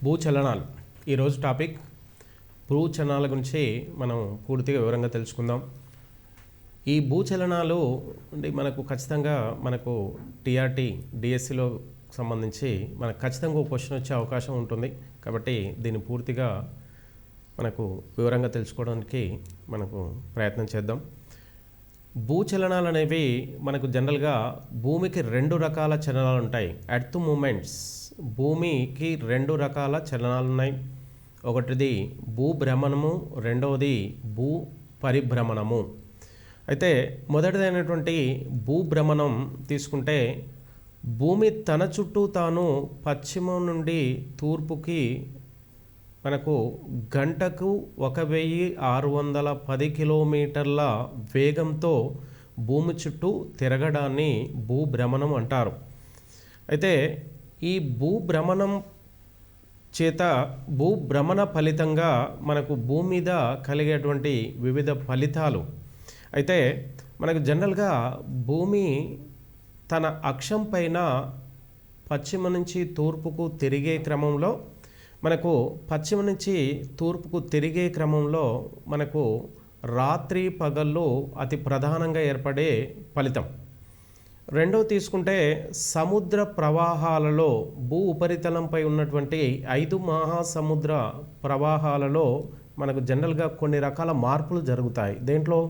భూచలనాలు ఈరోజు టాపిక్. భూచలనాల గురించి మనం పూర్తిగా వివరంగా తెలుసుకుందాం. ఈ భూచలనాలు అంటే మనకు ఖచ్చితంగా టీఆర్టీ డిఎస్సిలో సంబంధించి మనకు ఖచ్చితంగా ఒక క్వశ్చన్ వచ్చే అవకాశం ఉంటుంది. కాబట్టి దీన్ని పూర్తిగా మనకు వివరంగా తెలుసుకోవడానికి ప్రయత్నం చేద్దాం. భూచలనాలు అనేవి మనకు జనరల్గా భూమికి రెండు రకాల చలనాలు ఉంటాయి. ఎర్త్ మూమెంట్స్, భూమికి రెండు రకాల చలనాలు ఉన్నాయి. ఒకటిది భూభ్రమణము, రెండవది భూ పరిభ్రమణము. అయితే మొదటిదైనటువంటి భూభ్రమణం తీసుకుంటే భూమి తన చుట్టూ తాను పశ్చిమం నుండి తూర్పుకి మనకు గంటకు 1610 కిలోమీటర్ల వేగంతో భూమి చుట్టూ తిరగడాన్ని భూభ్రమణం అంటారు. అయితే ఈ భూభ్రమణ ఫలితంగా మనకు భూమి మీద కలిగేటువంటి వివిధ ఫలితాలు. అయితే మనకు జనరల్గా భూమి తన అక్షం పైన పశ్చిమ నుంచి తూర్పుకు తిరిగే క్రమంలో పశ్చిమ నుంచి తూర్పుకు తిరిగే క్రమంలో రాత్రి పగళ్ళు అతి ప్రధానంగా ఏర్పడే ఫలితం. రెండో తీసుకుంటే సముద్ర ప్రవాహాలలో భూ ఉపరితలంపై ఉన్నటువంటి 5 మహాసముద్ర ప్రవాహాలలో జనరల్గా కొన్ని రకాల మార్పులు జరుగుతాయి. దేంట్లో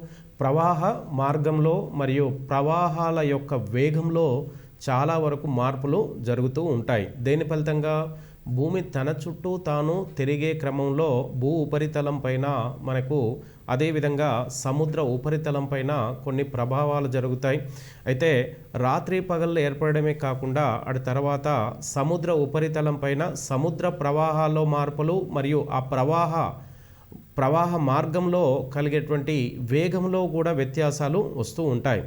ప్రవాహ మార్గంలో మరియు ప్రవాహాల యొక్క వేగంలో చాలా వరకు మార్పులు జరుగుతూ ఉంటాయి. దేని ఫలితంగా భూమి తన చుట్టూ తాను తిరిగే క్రమంలో భూ ఉపరితలం పైన అదేవిధంగా సముద్ర ఉపరితలం పైన కొన్ని ప్రభావాలు జరుగుతాయి. అయితే రాత్రి పగళ్ళు ఏర్పడమే కాకుండా అటు తర్వాత సముద్ర ఉపరితలం పైన సముద్ర ప్రవాహాల్లో మార్పులు మరియు ఆ ప్రవాహ మార్గంలో కలిగేటువంటి వేగంలో కూడా వ్యత్యాసాలు వస్తూ ఉంటాయి.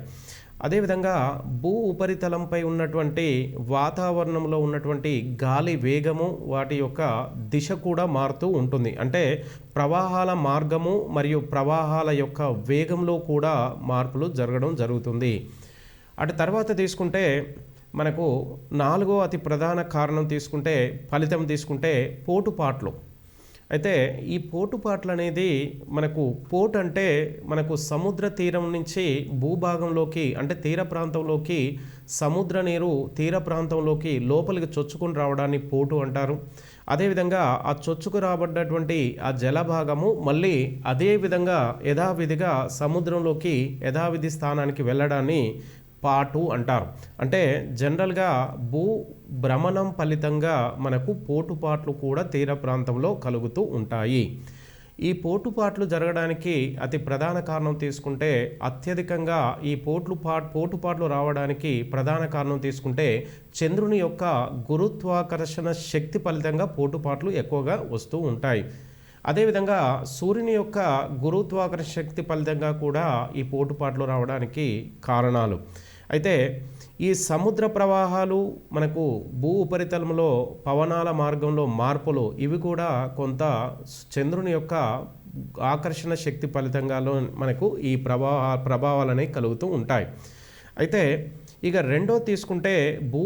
అదేవిధంగా భూ ఉపరితలంపై ఉన్నటువంటి వాతావరణంలో ఉన్నటువంటి గాలి వేగము, వాటి యొక్క దిశ కూడా మారుతూ ఉంటుంది. అంటే ప్రవాహాల మార్గము మరియు ప్రవాహాల యొక్క వేగంలో కూడా మార్పులు జరగడం జరుగుతుంది. అటు తర్వాత తీసుకుంటే నాలుగో అతి ప్రధాన కారణం ఫలితం తీసుకుంటే పోటుపాట్లు. అయితే ఈ పోటుపాట్లు అనేది పోటు అంటే సముద్ర తీరం నుంచి భూభాగంలోకి అంటే తీర ప్రాంతంలోకి సముద్ర నీరు తీర ప్రాంతంలోకి లోపలికి చొచ్చుకొని రావడాన్ని పోటు అంటారు. అదేవిధంగా ఆ చొచ్చుకు రాబడ్డటువంటి ఆ జలభాగము మళ్ళీ అదేవిధంగా యథావిధిగా సముద్రంలోకి యథావిధి స్థానానికి వెళ్ళడాన్ని పాటు అంటారు. అంటే జనరల్గా భూ భ్రమణం ఫలితంగా పోటుపాట్లు కూడా తీర ప్రాంతంలో కలుగుతూ ఉంటాయి. ఈ పోటుపాట్లు జరగడానికి అతి ప్రధాన కారణం తీసుకుంటే అత్యధికంగా ఈ పోటుపాట్లు రావడానికి ప్రధాన కారణం తీసుకుంటే చంద్రుని యొక్క గురుత్వాకర్షణ శక్తి ఫలితంగా పోటుపాట్లు ఎక్కువగా వస్తూ ఉంటాయి. అదేవిధంగా సూర్యుని యొక్క గురుత్వాకర్షణ శక్తి ఫలితంగా కూడా ఈ పోటుపాట్లు రావడానికి కారణాలు. అయితే ఈ సముద్ర ప్రవాహాలు భూ ఉపరితలంలో పవనాల మార్గంలో మార్పులు ఇవి కూడా కొంత చంద్రుని యొక్క ఆకర్షణ శక్తి ఫలితంగాలో ఈ ప్రభావాలనేవి కలుగుతూ ఉంటాయి. అయితే ఇక రెండో తీసుకుంటే భూ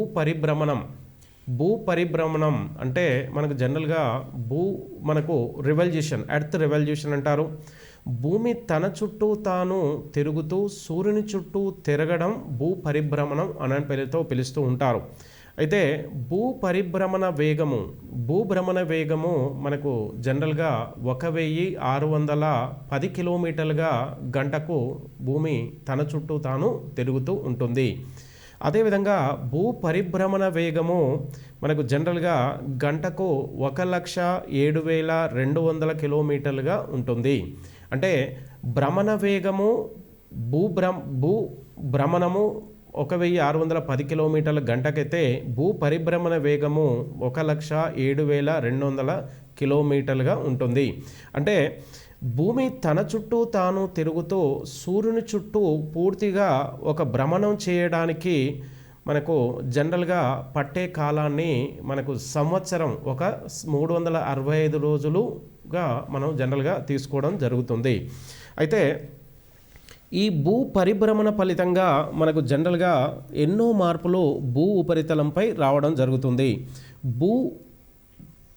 పరిభ్రమణం అంటే జనరల్గా రివల్యూషన్, ఎర్త్ రివల్యూషన్ అంటారు. భూమి తన చుట్టూ తాను తిరుగుతూ సూర్యుని చుట్టూ తిరగడం భూ పరిభ్రమణం అనే పేరుతో పిలుస్తూ ఉంటారు. అయితే భూభ్రమణ వేగము జనరల్గా 1610 కిలోమీటర్లుగా గంటకు భూమి తన చుట్టూ తాను తిరుగుతూ ఉంటుంది. అదేవిధంగా భూ పరిభ్రమణ వేగము జనరల్గా గంటకు 1,07,200 కిలోమీటర్లుగా ఉంటుంది. అంటే భ్రమణ వేగము భ్రమణము 1,610 కిలోమీటర్ల గంటకైతే భూ పరిభ్రమణ వేగము 1,07,200 కిలోమీటర్లుగా ఉంటుంది. అంటే భూమి తన చుట్టూ తాను తిరుగుతూ సూర్యుని చుట్టూ పూర్తిగా ఒక భ్రమణం చేయడానికి జనరల్గా పట్టే కాలాన్ని సంవత్సరం 365 రోజులుగా మనం జనరల్గా తీసుకోవడం జరుగుతుంది. అయితే ఈ భూ పరిభ్రమణ ఫలితంగా జనరల్గా ఎన్నో మార్పులు భూ ఉపరితలంపై రావడం జరుగుతుంది.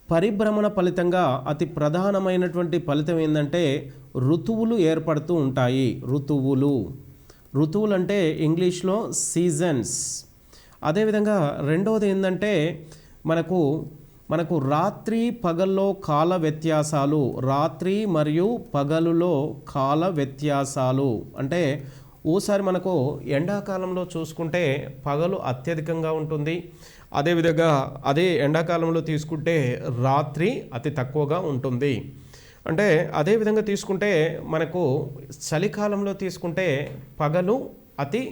పరిభ్రమణ ఫలితంగా అతి ప్రధానమైనటువంటి ఫలితం ఏంటంటే ఋతువులు ఏర్పడుతూ ఉంటాయి. ఋతువులు అంటే ఇంగ్లీష్లో సీజన్స్. అదేవిధంగా రెండవది ఏంటంటే మనకు రాత్రి పగల్లో కాల వ్యత్యాసాలు, రాత్రి మరియు పగలులో కాల వ్యత్యాసాలు అంటే ఓసారి మనకు ఎండాకాలంలో చూసుకుంటే పగలు అత్యధికంగా ఉంటుంది. అదేవిధంగా అదే ఎండాకాలంలో తీసుకుంటే రాత్రి అతి తక్కువగా ఉంటుంది. అంటే అదేవిధంగా తీసుకుంటే మనకు చలికాలంలో తీసుకుంటే పగలు అతి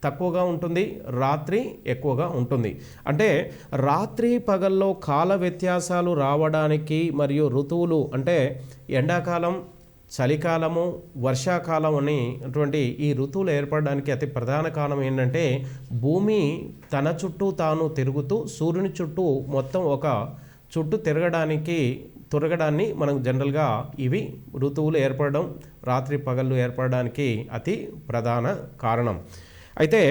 తక్కువగా ఉంటుంది, రాత్రి ఎక్కువగా ఉంటుంది. అంటే రాత్రి పగల్లో కాల వ్యత్యాసాలు రావడానికి మరియు ఋతువులు అంటే ఎండాకాలం, చలికాలము, వర్షాకాలం అనేటువంటి ఈ ఋతువులు ఏర్పడడానికి అతి ప్రధాన కారణం ఏంటంటే భూమి తన చుట్టూ తాను తిరుగుతూ సూర్యుని చుట్టూ మొత్తం ఒక చుట్టూ తిరగడాన్ని మనం జనరల్గా ఇవి ఋతువులు ఏర్పడడం, రాత్రి పగళ్ళు ఏర్పడడానికి అతి ప్రధాన కారణం. అయితే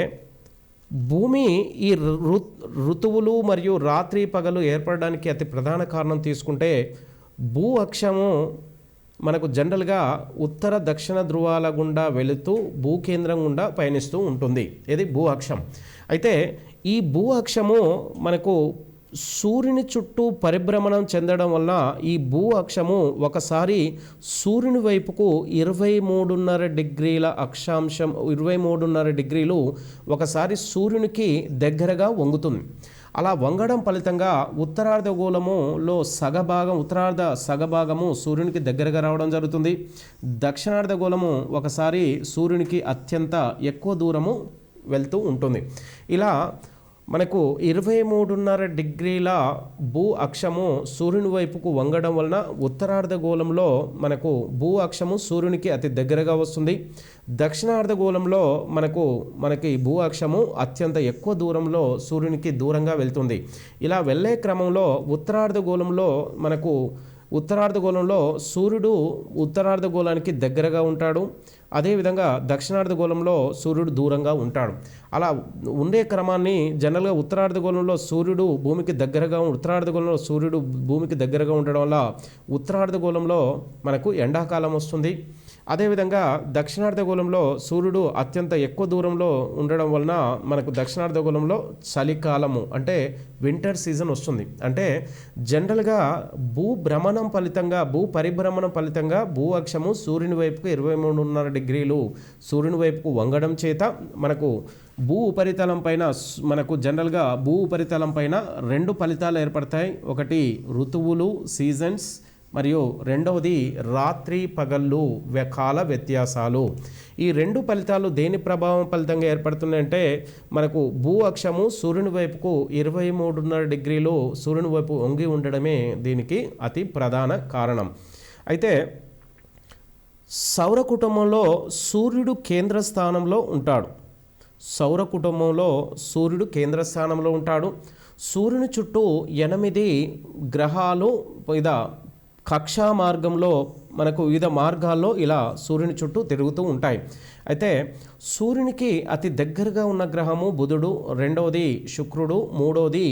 భూమి ఈ ఋతువులు మరియు రాత్రి పగలు ఏర్పడడానికి అతి ప్రధాన కారణం తీసుకుంటే భూ అక్షము మనకు జనరల్గా ఉత్తర దక్షిణ ధ్రువాల గుండా వెళుతూ భూకేంద్రం గుండా పయనిస్తూ ఉంటుంది. ఇది భూ అక్షం. అయితే ఈ భూ అక్షము మనకు సూర్యుని చుట్టూ పరిభ్రమణం చెందడం వల్ల ఈ భూ అక్షము ఒకసారి సూర్యుని వైపుకు 23.5 డిగ్రీల అక్షాంశం 23.5 డిగ్రీలు ఒకసారి సూర్యునికి దగ్గరగా వంగుతుంది. అలా వంగడం ఫలితంగా ఉత్తరార్ధగోళములో ఉత్తరార్ధ సగభాగము సూర్యునికి దగ్గరగా రావడం జరుగుతుంది. దక్షిణార్ధగోళము ఒకసారి సూర్యునికి అత్యంత ఎక్కువ దూరము వెళ్తూ ఉంటుంది. ఇలా మనకు 23.5 డిగ్రీల భూ అక్షము సూర్యుని వైపుకు వంగడం వలన ఉత్తరార్ధగోళంలో మనకు భూ అక్షము సూర్యునికి అతి దగ్గరగా వస్తుంది. దక్షిణార్ధగోళంలో మనకి భూ అక్షము అత్యంత ఎక్కువ దూరంలో సూర్యునికి దూరంగా వెళ్తుంది. ఇలా వెళ్ళే క్రమంలో ఉత్తరార్ధగోళంలో సూర్యుడు ఉత్తరార్ధగోళానికి దగ్గరగా ఉంటాడు. అదేవిధంగా దక్షిణార్ధగోళంలో సూర్యుడు దూరంగా ఉంటాడు. అలా ఉండే క్రమాన్ని జనరల్గా ఉత్తరార్ధగోళంలో సూర్యుడు భూమికి దగ్గరగా ఉండడం వల్ల ఉత్తరార్ధగోళంలో మనకు ఎండాకాలం వస్తుంది. అదేవిధంగా దక్షిణార్ధగోళంలో సూర్యుడు అత్యంత ఎక్కువ దూరంలో ఉండడం వలన మనకు దక్షిణార్ధగోళంలో చలికాలము అంటే వింటర్ సీజన్ వస్తుంది. అంటే జనరల్గా భూ పరిభ్రమణం ఫలితంగా భూ అక్షము సూర్యుని వైపుకు 23.5 డిగ్రీలు సూర్యుని వైపుకు వంగడం చేత మనకు భూ ఉపరితలం పైన 2 ఫలితాలు ఏర్పడతాయి. ఒకటి ఋతువులు సీజన్స్ మరియు రెండవది రాత్రి పగళ్ళు కాల వ్యత్యాసాలు. ఈ 2 ఫలితాలు దేని ప్రభావం ఫలితంగా ఏర్పడుతున్నాయంటే మనకు భూ అక్షము సూర్యుని వైపుకు 23.5 డిగ్రీలు సూర్యుని వైపు వంగి ఉండడమే దీనికి అతి ప్రధాన కారణం. అయితే సౌర కుటుంబంలో సూర్యుడు కేంద్ర స్థానంలో ఉంటాడు. సూర్యుని చుట్టూ 8 గ్రహాలు కక్షా మార్గంలో మనకు వివిధ మార్గాల్లో ఇలా సూర్యుని చుట్టూ తిరుగుతూ ఉంటాయి. అయితే సూర్యునికి అతి దగ్గరగా ఉన్న గ్రహము బుధుడు, రెండవది శుక్రుడు, మూడవది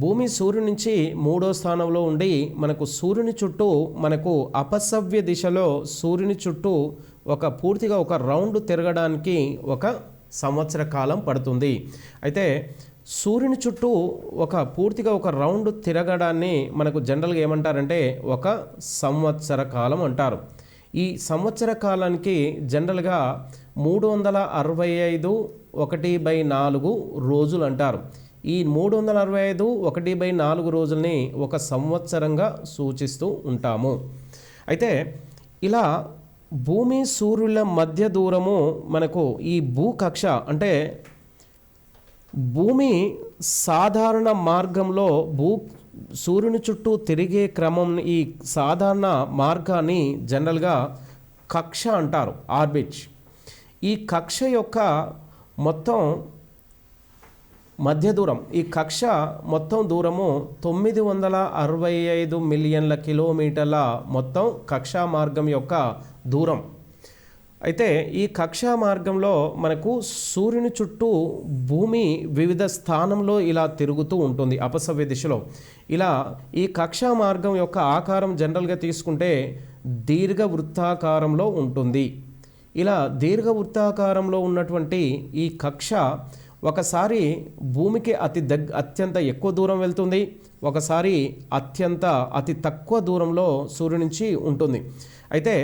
భూమి సూర్యుని నుంచి 3వ స్థానంలో ఉండి మనకు సూర్యుని చుట్టూ మనకు అపసవ్య దిశలో సూర్యుని చుట్టూ పూర్తిగా ఒక రౌండ్ తిరగడానికి 1 సంవత్సర కాలం పడుతుంది. అయితే సూర్యుని చుట్టూ పూర్తిగా ఒక రౌండ్ తిరగడాన్ని మనకు జనరల్గా ఏమంటారంటే 1 సంవత్సర కాలం అంటారు. ఈ సంవత్సర కాలానికి జనరల్గా 365 1/4 రోజులు అంటారు. ఈ 365 1/4 రోజుల్ని 1 సంవత్సరంగా సూచిస్తూ ఉంటాము. అయితే ఇలా భూమి సూర్యుల మధ్య దూరము మనకు ఈ భూకక్ష అంటే భూమి సాధారణ మార్గంలో సూర్యుని చుట్టూ తిరిగే క్రమం ఈ సాధారణ మార్గాన్ని జనరల్గా కక్ష అంటారు, ఆర్బిట్. ఈ కక్ష యొక్క మొత్తం మధ్య దూరం ఈ కక్ష మొత్తం దూరము 965 మిలియన్ల కిలోమీటర్ల మొత్తం కక్షా మార్గం యొక్క దూరం. అయితే ఈ కక్షా మార్గంలో మనకు సూర్యుని చుట్టూ భూమి వివిధ స్థానంలో ఇలా తిరుగుతూ ఉంటుంది అపసవ్య దిశలో. ఇలా ఈ కక్షా మార్గం యొక్క ఆకారం జనరల్గా తీసుకుంటే దీర్ఘవృత్తాకారంలో ఉంటుంది. ఇలా దీర్ఘవృత్తాకారంలో ఉన్నటువంటి ఈ కక్ష ఒకసారి భూమికి అత్యంత ఎక్కువ దూరం వెళ్తుంది, ఒకసారి అతి తక్కువ దూరంలో సూర్యుడి నుంచి ఉంటుంది. అయితే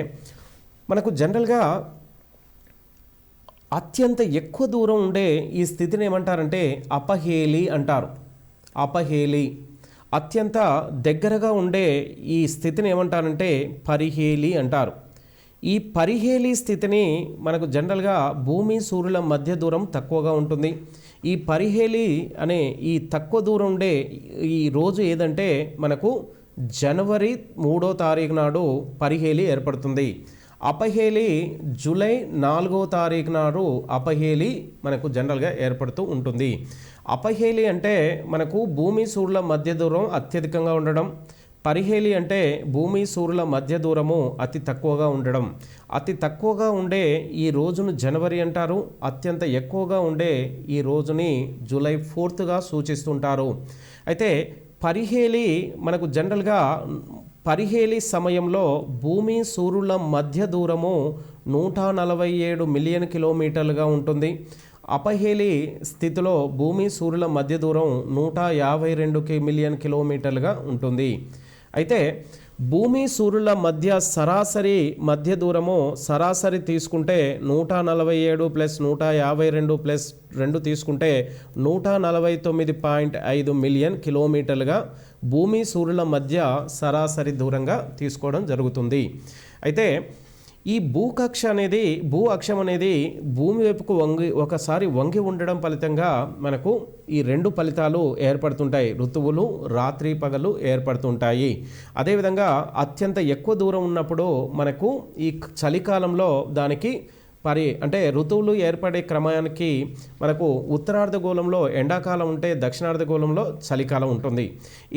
మనకు జనరల్గా అత్యంత ఎక్కువ దూరం ఉండే ఈ స్థితిని ఏమంటారంటే అపహేలి అంటారు. అపహేలి. అత్యంత దగ్గరగా ఉండే ఈ స్థితిని ఏమంటారంటే పరిహేలి అంటారు. ఈ పరిహేలి స్థితిని మనకు జనరల్గా భూమి సూర్యుల మధ్య దూరం తక్కువగా ఉంటుంది. ఈ పరిహేలి అనే ఈ తక్కువ దూరం ఉండే ఈ రోజు ఏదంటే మనకు జనవరి 3వ తారీఖు నాడు పరిహేలి ఏర్పడుతుంది. అపహేలి జూలై 4వ తారీఖు నాడు అపహేలి మనకు జనరల్గా ఏర్పడుతూ ఉంటుంది. అపహేలి అంటే మనకు భూమి సూర్యుల మధ్య దూరం అత్యధికంగా ఉండడం, పరిహేలి అంటే భూమి సూర్యుల మధ్య దూరము అతి తక్కువగా ఉండడం. అతి తక్కువగా ఉండే ఈ రోజును జనవరి అంటారు, అత్యంత ఎక్కువగా ఉండే ఈ రోజుని జూలై 4గా సూచిస్తుంటారు. అయితే పరిహేలి మనకు జనరల్గా పరిహేలి సమయంలో భూమి సూర్యుల మధ్య దూరము 147 మిలియన్ కిలోమీటర్లుగా ఉంటుంది. అపహేలి స్థితిలో భూమి సూర్యుల మధ్య దూరం 152 మిలియన్ కిలోమీటర్లుగా ఉంటుంది. అయితే భూమి సూర్యుల మధ్య దూరము సరాసరి తీసుకుంటే 147 ప్లస్ 152 ప్లస్ 2 తీసుకుంటే 149.5 మిలియన్ కిలోమీటర్లుగా భూమి సూర్యుల మధ్య సరాసరి దూరంగా తీసుకోవడం జరుగుతుంది. అయితే ఈ భూ అక్షం అనేది భూమి వైపుకు ఒకసారి వంగి ఉండడం ఫలితంగా మనకు ఈ 2 ఫలితాలు ఏర్పడుతుంటాయి. ఋతువులు రాత్రి పగలు ఏర్పడుతుంటాయి. అదేవిధంగా అత్యంత ఎక్కువ దూరం ఉన్నప్పుడు మనకు ఈ చలికాలంలో దానికి అంటే ఋతువులు ఏర్పడే క్రమానికి మనకు ఉత్తరార్ధగోళంలో ఎండాకాలం ఉంటే దక్షిణార్ధగోళంలో చలికాలం ఉంటుంది.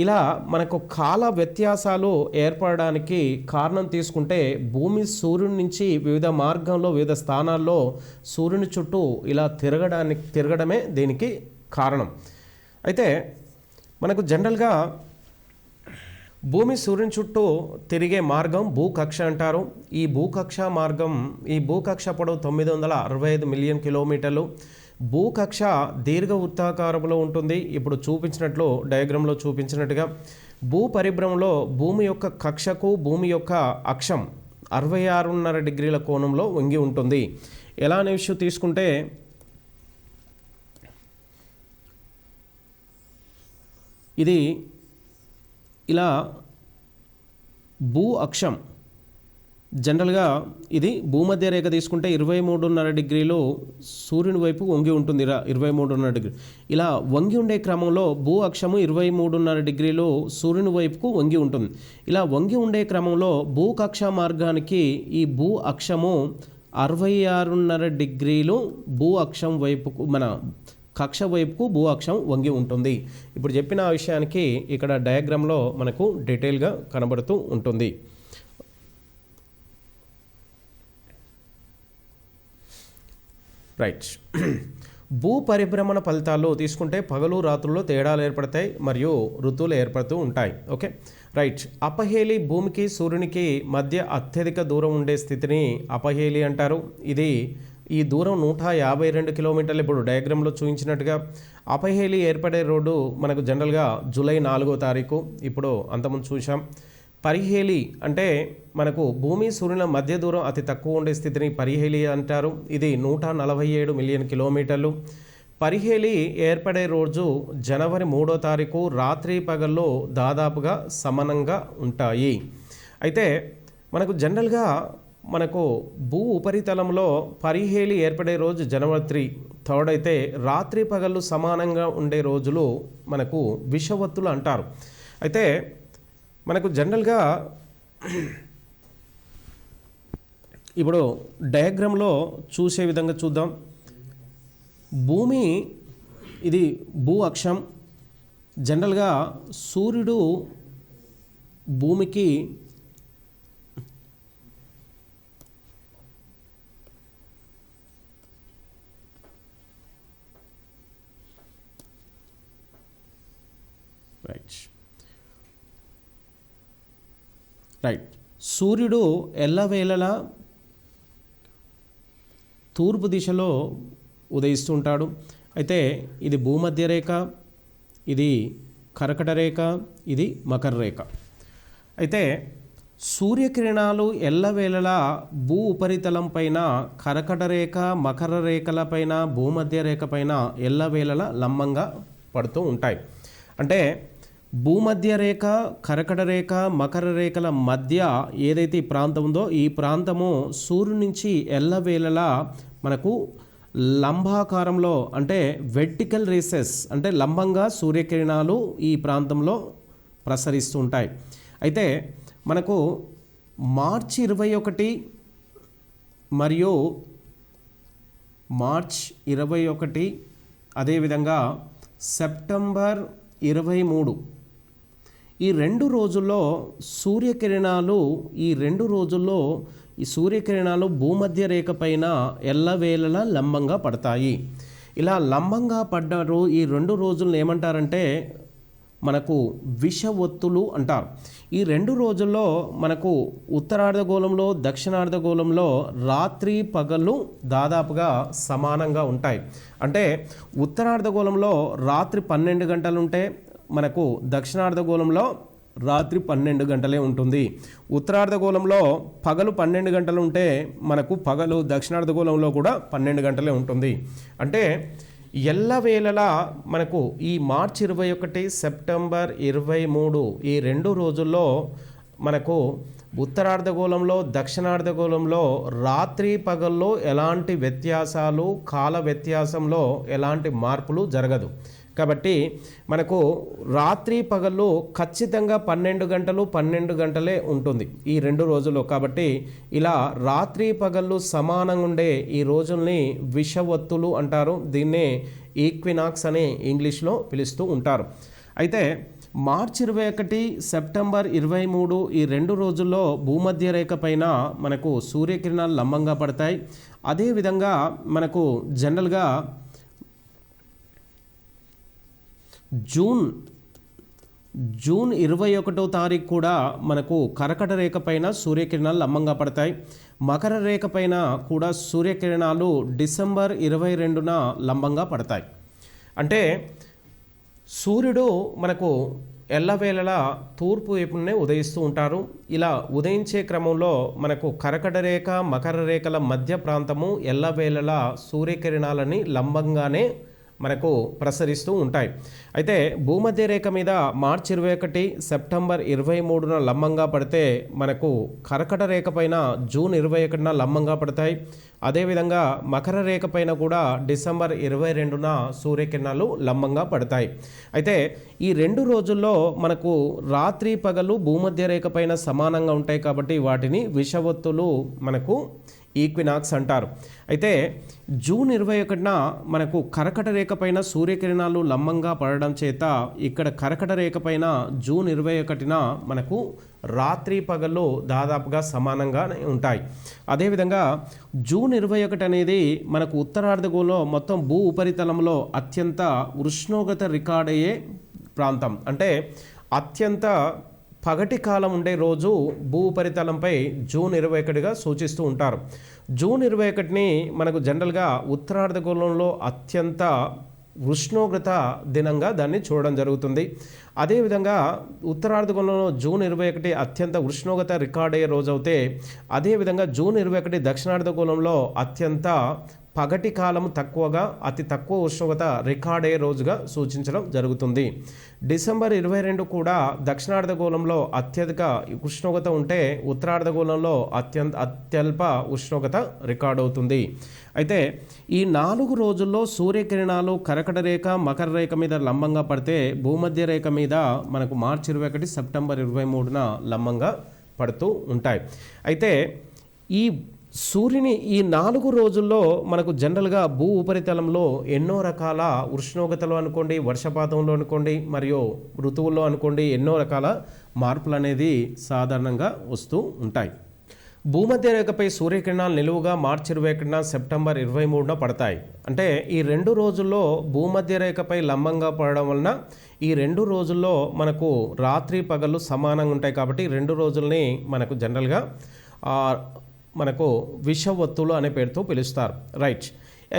ఇలా మనకు కాల వ్యత్యాసాలు ఏర్పడడానికి కారణం తీసుకుంటే భూమి సూర్యుడి నుంచి వివిధ మార్గంలో వివిధ స్థానాల్లో సూర్యుని చుట్టూ ఇలా తిరగడమే దీనికి కారణం. అయితే మనకు జనరల్గా భూమి సూర్యుని చుట్టూ తిరిగే మార్గం భూకక్ష అంటారు. ఈ భూకక్ష పొడవు 965 మిలియన్ కిలోమీటర్లు. భూకక్ష దీర్ఘవృత్తాకారంలో ఉంటుంది. ఇప్పుడు చూపించినట్లు డయాగ్రామ్లో చూపించినట్టుగా భూ పరిభ్రమణలో భూమి యొక్క కక్షకు భూమి యొక్క అక్షం 66.5 డిగ్రీల కోణంలో వంగి ఉంటుంది. ఎలా అనే విషయం తీసుకుంటే ఇది ఇలా భూ అక్షం జనరల్గా ఇది భూమధ్య రేఖ తీసుకుంటే 23.5 డిగ్రీలు సూర్యుని వైపు వంగి ఉంటుంది. 23.5 డిగ్రీ ఇలా వంగి ఉండే క్రమంలో భూ అక్షము 23.5 డిగ్రీలు సూర్యుని వైపుకు వంగి ఉంటుంది. ఇలా వంగి ఉండే క్రమంలో భూకక్ష మార్గానికి ఈ భూ అక్షము 66.5 డిగ్రీలు భూ అక్షం వైపుకు కక్ష వైపుకు భూ అక్షం వంగి ఉంటుంది. ఇప్పుడు చెప్పిన విషయానికి ఇక్కడ డయాగ్రామ్లో మనకు డీటెయిల్గా కనబడుతూ ఉంటుంది. రైట్. భూ పరిభ్రమణ ఫలితాల్లో తీసుకుంటే పగలు రాత్రుల్లో తేడాలు ఏర్పడతాయి మరియు ఋతువులు ఏర్పడుతూ ఉంటాయి. Okay right. అపహేలి భూమికి సూర్యునికి మధ్య అత్యధిక దూరం ఉండే స్థితిని అపహేలి అంటారు. ఈ దూరం 152 కిలోమీటర్లు. ఇప్పుడు డయాగ్రామ్లో చూపించినట్టుగా అపహేలి ఏర్పడే రోడ్డు మనకు జనరల్గా జూలై 4వ తారీఖు. ఇప్పుడు అంతకుముందు చూసాం. పరిహేలి అంటే మనకు భూమి సూర్యుల మధ్య దూరం అతి తక్కువ ఉండే స్థితిని పరిహేలి అంటారు. ఇది 147 మిలియన్ కిలోమీటర్లు. పరిహేలి ఏర్పడే రోజు జనవరి 3వ తారీఖు. రాత్రి పగల్లో దాదాపుగా సమానంగా ఉంటాయి. అయితే మనకు జనరల్గా మనకు భూ ఉపరితలంలో పరిహేలి ఏర్పడే రోజు జనవరి 3 అయితే రాత్రి పగళ్ళు సమానంగా ఉండే రోజులు మనకు విషవత్తులు అంటారు. అయితే మనకు జనరల్గా ఇప్పుడు డయాగ్రామ్లో చూసే విధంగా చూద్దాం. భూమి ఇది భూ అక్షం. జనరల్గా సూర్యుడు భూమికి రైట్. సూర్యుడు ఎల్లవేళలా తూర్పు దిశలో ఉదయిస్తుంటాడు. అయితే ఇది భూమధ్య రేఖ, ఇది కర్కట రేఖ, ఇది మకర రేఖ. అయితే సూర్యకిరణాలు ఎల్లవేళలా భూ ఉపరితలం పైన కర్కట రేఖ, మకర రేఖల పైన, భూమధ్య రేఖ పైన ఎల్లవేళలా లంబంగా పడుతూ ఉంటాయి. అంటే భూమధ్య రేఖ, కర్కట రేఖ, మకర రేఖల మధ్య ఏదైతే ఈ ప్రాంతం ఉందో ఈ ప్రాంతము సూర్యుడి నుంచి ఎల్లవేళలా మనకు లంబాకారంలో, అంటే వెర్టికల్ రేసెస్, అంటే లంబంగా సూర్యకిరణాలు ఈ ప్రాంతంలో ప్రసరిస్తూ ఉంటాయి. అయితే మనకు మార్చి 21 మరియు మార్చ్ 21, అదేవిధంగా సెప్టెంబర్ 23 ఈ 2 రోజుల్లో ఈ సూర్యకిరణాలు భూమధ్య రేఖ పైన ఎల్లవేళలా లంబంగా పడతాయి. ఇలా లంబంగా పడ్డారు ఈ 2 రోజులను ఏమంటారంటే మనకు విష ఒత్తులు అంటారు. ఈ 2 రోజుల్లో మనకు ఉత్తరార్ధగోళంలో, దక్షిణార్ధగోళంలో రాత్రి పగలు దాదాపుగా సమానంగా ఉంటాయి. అంటే ఉత్తరార్ధగోళంలో రాత్రి 12 గంటలుంటే మనకు దక్షిణార్ధగోళంలో రాత్రి 12 గంటలే ఉంటుంది. ఉత్తరార్ధగోళంలో పగలు 12 గంటలు ఉంటే మనకు పగలు దక్షిణార్ధగోళంలో కూడా 12 గంటలే ఉంటుంది. అంటే ఎల్లవేళలా మనకు ఈ మార్చి 21, సెప్టెంబర్ 23 ఈ 2 రోజుల్లో మనకు ఉత్తరార్ధగోళంలో, దక్షిణార్ధగోళంలో రాత్రి పగల్లో ఎలాంటి వ్యత్యాసాలు, కాల వ్యత్యాసంలో ఎలాంటి మార్పులు జరగదు. కాబట్టి మనకు రాత్రి పగళ్ళు ఖచ్చితంగా 12 గంటలే ఉంటుంది ఈ 2 రోజుల్లో. కాబట్టి ఇలా రాత్రి పగళ్ళు సమానంగా ఉండే ఈ రోజుల్ని విషవత్తులు అంటారు. దీన్నే ఈక్వినాక్స్ అని ఇంగ్లీష్లో పిలుస్తూ ఉంటారు. అయితే మార్చి 21, సెప్టెంబర్ 23 ఈ 2 రోజుల్లో భూమధ్య రేఖ పైన మనకు సూర్యకిరణాలు లంబంగా పడతాయి. అదేవిధంగా మనకు జనరల్గా జూన్ 21వ తారీఖు కూడా మనకు కర్కట రేఖ పైన సూర్యకిరణాలు లంబంగా పడతాయి. మకర రేఖ పైన కూడా సూర్యకిరణాలు డిసెంబర్ 22న లంబంగా పడతాయి. అంటే సూర్యుడు మనకు ఎల్లవేళలా తూర్పు వైపునే ఉదయిస్తూ ఉంటారు. ఇలా ఉదయించే క్రమంలో మనకు కర్కట రేఖ, మకర రేఖల మధ్య ప్రాంతము ఎల్లవేళలా సూర్యకిరణాలని లంబంగానే మనకు ప్రసరిస్తూ ఉంటాయి. అయితే భూమధ్య రేఖ మీద మార్చి 21, సెప్టెంబర్ 23న లంబంగా పడితే మనకు కర్కట రేఖ పైన జూన్ 21న లంబంగా పడతాయి. అదేవిధంగా మకర రేఖ పైన కూడా డిసెంబర్ 22న సూర్యకిరణాలు లంబంగా పడతాయి. అయితే ఈ 2 రోజుల్లో మనకు రాత్రి పగలు భూమధ్య రేఖ పైన సమానంగా ఉంటాయి. కాబట్టి వాటిని విషవత్తులు మనకు ఈక్వినాక్స్ అంటారు. అయితే జూన్ 21న మనకు కర్కట రేఖ పైన సూర్యకిరణాలు లంబంగా పడడం చేత ఇక్కడ కర్కట రేఖ పైన జూన్ 21న మనకు రాత్రి పగళ్ళు దాదాపుగా సమానంగా ఉంటాయి. అదేవిధంగా జూన్ 21 అనేది మనకు ఉత్తరార్ధగోళంలో మొత్తం భూ ఉపరితలంలో అత్యంత ఉష్ణోగ్రత రికార్డ్ అయ్యే ప్రాంతం. అంటే అత్యంత పగటి కాలం ఉండే రోజు భూ ఉపరితలంపై జూన్ 21గా సూచిస్తూ ఉంటారు. జూన్ 21ని మనకు జనరల్గా ఉత్తరార్ధగోళంలో అత్యంత ఉష్ణోగ్రత దినంగా దాన్ని చూడడం జరుగుతుంది. అదేవిధంగా ఉత్తరార్ధగోళంలో జూన్ 21 అత్యంత ఉష్ణోగ్రత రికార్డ్ అయ్యే రోజు అయితే, అదేవిధంగా జూన్ 21 దక్షిణార్ధగోళంలో అత్యంత పగటి కాలం తక్కువగా, అతి తక్కువ ఉష్ణోగ్రత రికార్డ్ అయ్యే రోజుగా సూచించడం జరుగుతుంది. డిసెంబర్ 22 కూడా దక్షిణార్ధగోళంలో అత్యధిక ఉష్ణోగ్రత ఉంటే, ఉత్తరార్ధగోళంలో అత్యల్ప ఉష్ణోగ్రత రికార్డ్ అవుతుంది. అయితే ఈ 4 రోజుల్లో సూర్యకిరణాలు కర్కట రేఖ, మకర రేఖ మీద లంబంగా పడితే, భూమధ్య రేఖ మీద మనకు మార్చి 21, సెప్టెంబర్ 23న లంబంగా పడుతూ ఉంటాయి. అయితే ఈ సూర్యుని ఈ 4 రోజుల్లో మనకు జనరల్గా భూ ఉపరితలంలో ఎన్నో రకాల ఉష్ణోగ్రతలు అనుకోండి, వర్షపాతంలో అనుకోండి, మరియు ఋతువుల్లో అనుకోండి, ఎన్నో రకాల మార్పులు అనేది సాధారణంగా వస్తూ ఉంటాయి. భూమధ్య రేఖపై సూర్యకిరణాలు నిలువుగా మార్చి 21న సెప్టెంబర్ 23న పడతాయి. అంటే ఈ 2 రోజుల్లో భూమధ్య రేఖపై లంబంగా పడడం వలన ఈ 2 రోజుల్లో మనకు రాత్రి పగలు సమానంగా ఉంటాయి. కాబట్టి 2 రోజుల్ని మనకు జనరల్గా మనకు విషవత్తులు అనే పేరుతో పిలుస్తారు. రైట్.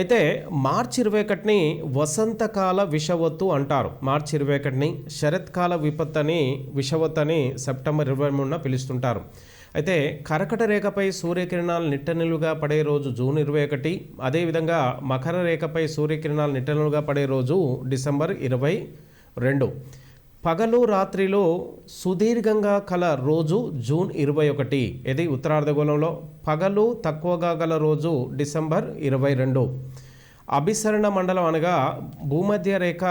అయితే మార్చి 21ని వసంతకాల విషవత్తు అంటారు. మార్చి 21ని శరత్కాల విషవత్తు అని సెప్టెంబర్ 23న పిలుస్తుంటారు. అయితే కర్కట రేఖపై సూర్యకిరణాలు నిట్టనిలుగా పడే రోజు జూన్ 21. అదేవిధంగా మకర రేఖపై సూర్యకిరణాలు నిట్టనిలుగా పడే రోజు డిసెంబర్ 22. పగలు రాత్రిలో సుదీర్ఘంగా కల రోజు జూన్ 21. ఇది ఉత్తరార్ధగోళంలో. పగలు తక్కువగా గల రోజు డిసెంబర్ 22. అభిసరణ మండలం అనగా భూమధ్య రేఖ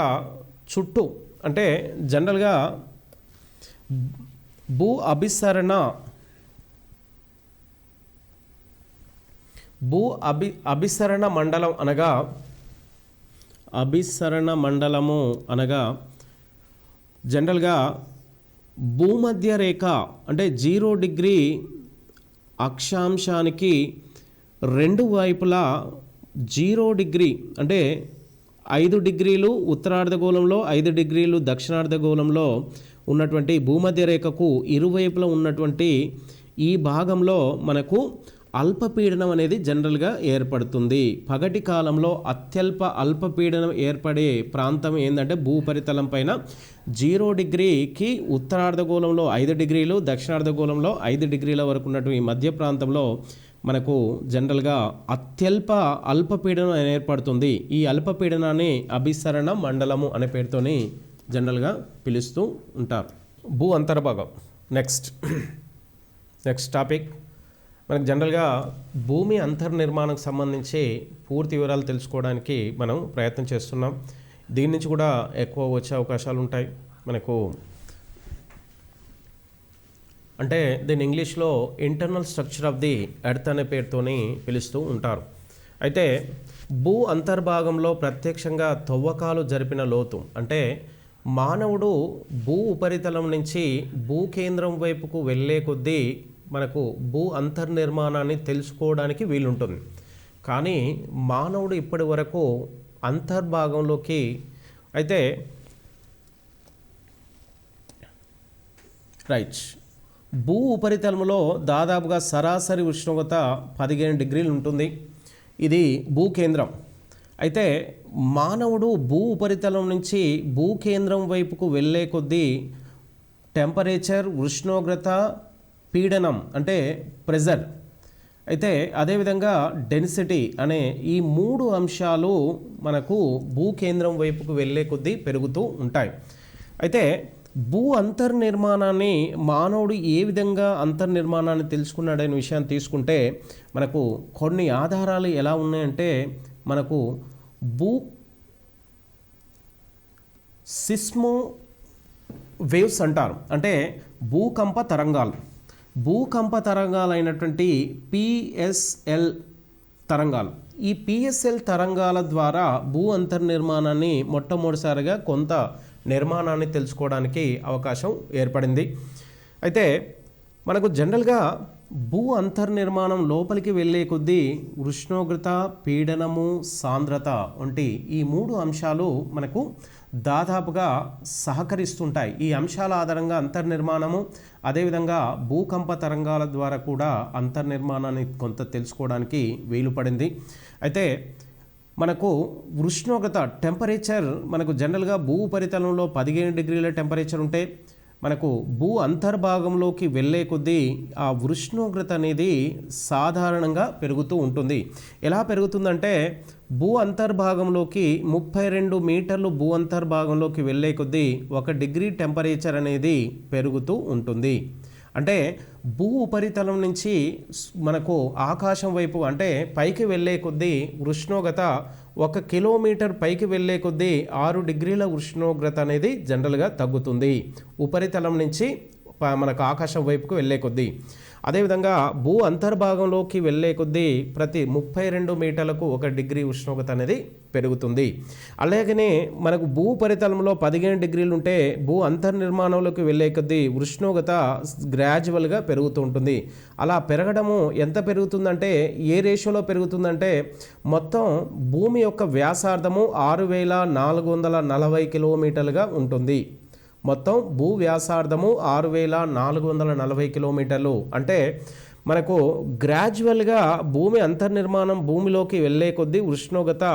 చుట్టూ, అంటే జనరల్గా అభిసరణ మండలం అనగా అభిసరణ మండలము అనగా జనరల్గా భూమధ్య రేఖ అంటే 0 డిగ్రీ అక్షాంశానికి 2 వైపులా 0 డిగ్రీ అంటే 5 డిగ్రీలు ఉత్తరార్ధగోళంలో 5 డిగ్రీలు దక్షిణార్ధగోళంలో ఉన్నటువంటి భూమధ్య రేఖకు ఇరువైపులా ఉన్నటువంటి ఈ భాగంలో మనకు అల్పపీడనం అనేది జనరల్గా ఏర్పడుతుంది. పగటి కాలంలో అత్యల్ప అల్పపీడనం ఏర్పడే ప్రాంతం ఏంటంటే భూపరితలం పైన 0 డిగ్రీకి ఉత్తరార్ధగోళంలో 5 డిగ్రీలు దక్షిణార్ధగోళంలో 5 డిగ్రీల వరకు ఉన్నటువంటి ఈ మధ్య ప్రాంతంలో మనకు జనరల్గా అత్యల్ప అల్పపీడనం ఏర్పడుతుంది. ఈ అల్పపీడనాన్ని అభిసరణ మండలము అనే పేరుతోని జనరల్గా పిలుస్తూ ఉంటారు. భూ అంతర్భాగం. Next topic. మనకు జనరల్గా భూమి అంతర్నిర్మాణానికి సంబంధించి పూర్తి వివరాలు తెలుసుకోవడానికి మనం ప్రయత్నం చేస్తున్నాం. దీని నుంచి కూడా ఎక్కువ వచ్చే అవకాశాలు ఉంటాయి మనకు. అంటే దీని ఇంగ్లీష్లో internal structure of the earth అనే పేరుతోని పిలుస్తూ ఉంటారు. అయితే భూ అంతర్భాగంలో ప్రత్యక్షంగా తవ్వకాలు జరిపిన లోతు, అంటే మానవుడు భూ ఉపరితలం నుంచి భూకేంద్రం వైపుకు వెళ్ళే కొద్దీ మనకు భూ అంతర్నిర్మాణాన్ని తెలుసుకోవడానికి వీలుంటుంది. కానీ మానవుడు ఇప్పటి వరకు అంతర్భాగంలోకి అయితే భూ ఉపరితలంలో దాదాపుగా సరాసరి ఉష్ణోగ్రత 15 డిగ్రీలు ఉంటుంది. ఇది భూకేంద్రం. అయితే మానవుడు భూ ఉపరితలం నుంచి భూకేంద్రం వైపుకు వెళ్ళే కొద్దీ టెంపరేచర్, ఉష్ణోగ్రత, పీడనం అంటే ప్రెజర్, అయితే అదేవిధంగా డెన్సిటీ అనే ఈ 3 అంశాలు మనకు భూకేంద్రం వైపుకు వెళ్ళే కొద్దీ పెరుగుతూ ఉంటాయి. అయితే భూ అంతర్నిర్మాణాన్ని మానవుడు ఏ విధంగా అంతర్నిర్మాణాన్ని తెలుసుకున్నాడనే విషయాన్ని తీసుకుంటే మనకు కొన్ని ఆధారాలు ఎలా ఉన్నాయంటే మనకు సిస్మో వేవ్స్ అంటారు. అంటే భూకంప తరంగాలైనటువంటి పిఎస్ఎల్ తరంగాలు. ఈ పిఎస్ఎల్ తరంగాల ద్వారా భూ అంతర్నిర్మాణాన్ని మొట్టమొదటిసారిగా కొంత నిర్మాణాన్ని తెలుసుకోవడానికి అవకాశం ఏర్పడింది. అయితే మనకు జనరల్గా భూ అంతర్నిర్మాణం లోపలికి వెళ్ళే కొద్దీ ఉష్ణోగ్రత, పీడనము, సాంద్రత వంటి ఈ 3 అంశాలు మనకు దాదాపుగా సహకరిస్తుంటాయి. ఈ అంశాల ఆధారంగా అంతర్నిర్మాణము, అదేవిధంగా భూకంప తరంగాల ద్వారా కూడా అంతర్నిర్మాణాన్ని కొంత తెలుసుకోవడానికి వీలు పడింది. అయితే మనకు ఉష్ణోగ్రత, టెంపరేచర్ మనకు జనరల్గా భూ ఉపరితలంలో 15 డిగ్రీల టెంపరేచర్ ఉంటే మనకు భూ అంతర్భాగంలోకి వెళ్ళే కొద్దీ ఆ ఉష్ణోగ్రత అనేది సాధారణంగా పెరుగుతూ ఉంటుంది. ఎలా పెరుగుతుందంటే భూ అంతర్భాగంలోకి 32 మీటర్లు భూ అంతర్భాగంలోకి వెళ్ళే కొద్దీ 1 డిగ్రీ టెంపరేచర్ అనేది పెరుగుతూ ఉంటుంది. అంటే భూ ఉపరితలం నుంచి మనకు ఆకాశం వైపు అంటే పైకి వెళ్ళే కొద్దీ ఉష్ణోగ్రత 1 కిలోమీటర్ పైకి వెళ్ళే కొద్దీ 6 డిగ్రీల ఉష్ణోగ్రత అనేది జనరల్గా తగ్గుతుంది. ఉపరితలం నుంచి మనకు ఆకాశం వైపుకు వెళ్ళే కొద్దీ. అదేవిధంగా భూ అంతర్భాగంలోకి వెళ్ళే కొద్దీ ప్రతి 32 మీటర్లకు 1 డిగ్రీ ఉష్ణోగ్రత అనేది పెరుగుతుంది. అలాగనే మనకు భూ ఉపరితలంలో 15 డిగ్రీలు ఉంటే భూ అంతర్నిర్మాణంలోకి వెళ్ళే కొద్దీ ఉష్ణోగ్రత గ్రాడ్యువల్గా పెరుగుతూ ఉంటుంది. అలా పెరగడము ఎంత పెరుగుతుందంటే ఏ రేషియోలో పెరుగుతుందంటే మొత్తం భూమి యొక్క వ్యాసార్థము 6440 కిలోమీటర్లుగా ఉంటుంది. మొత్తం భూ వ్యాసార్థము 6440 కిలోమీటర్లు. అంటే మనకు గ్రాడ్యువల్గా భూమి అంతర్నిర్మాణం భూమిలోకి వెళ్ళే కొద్దీ ఉష్ణోగ్రత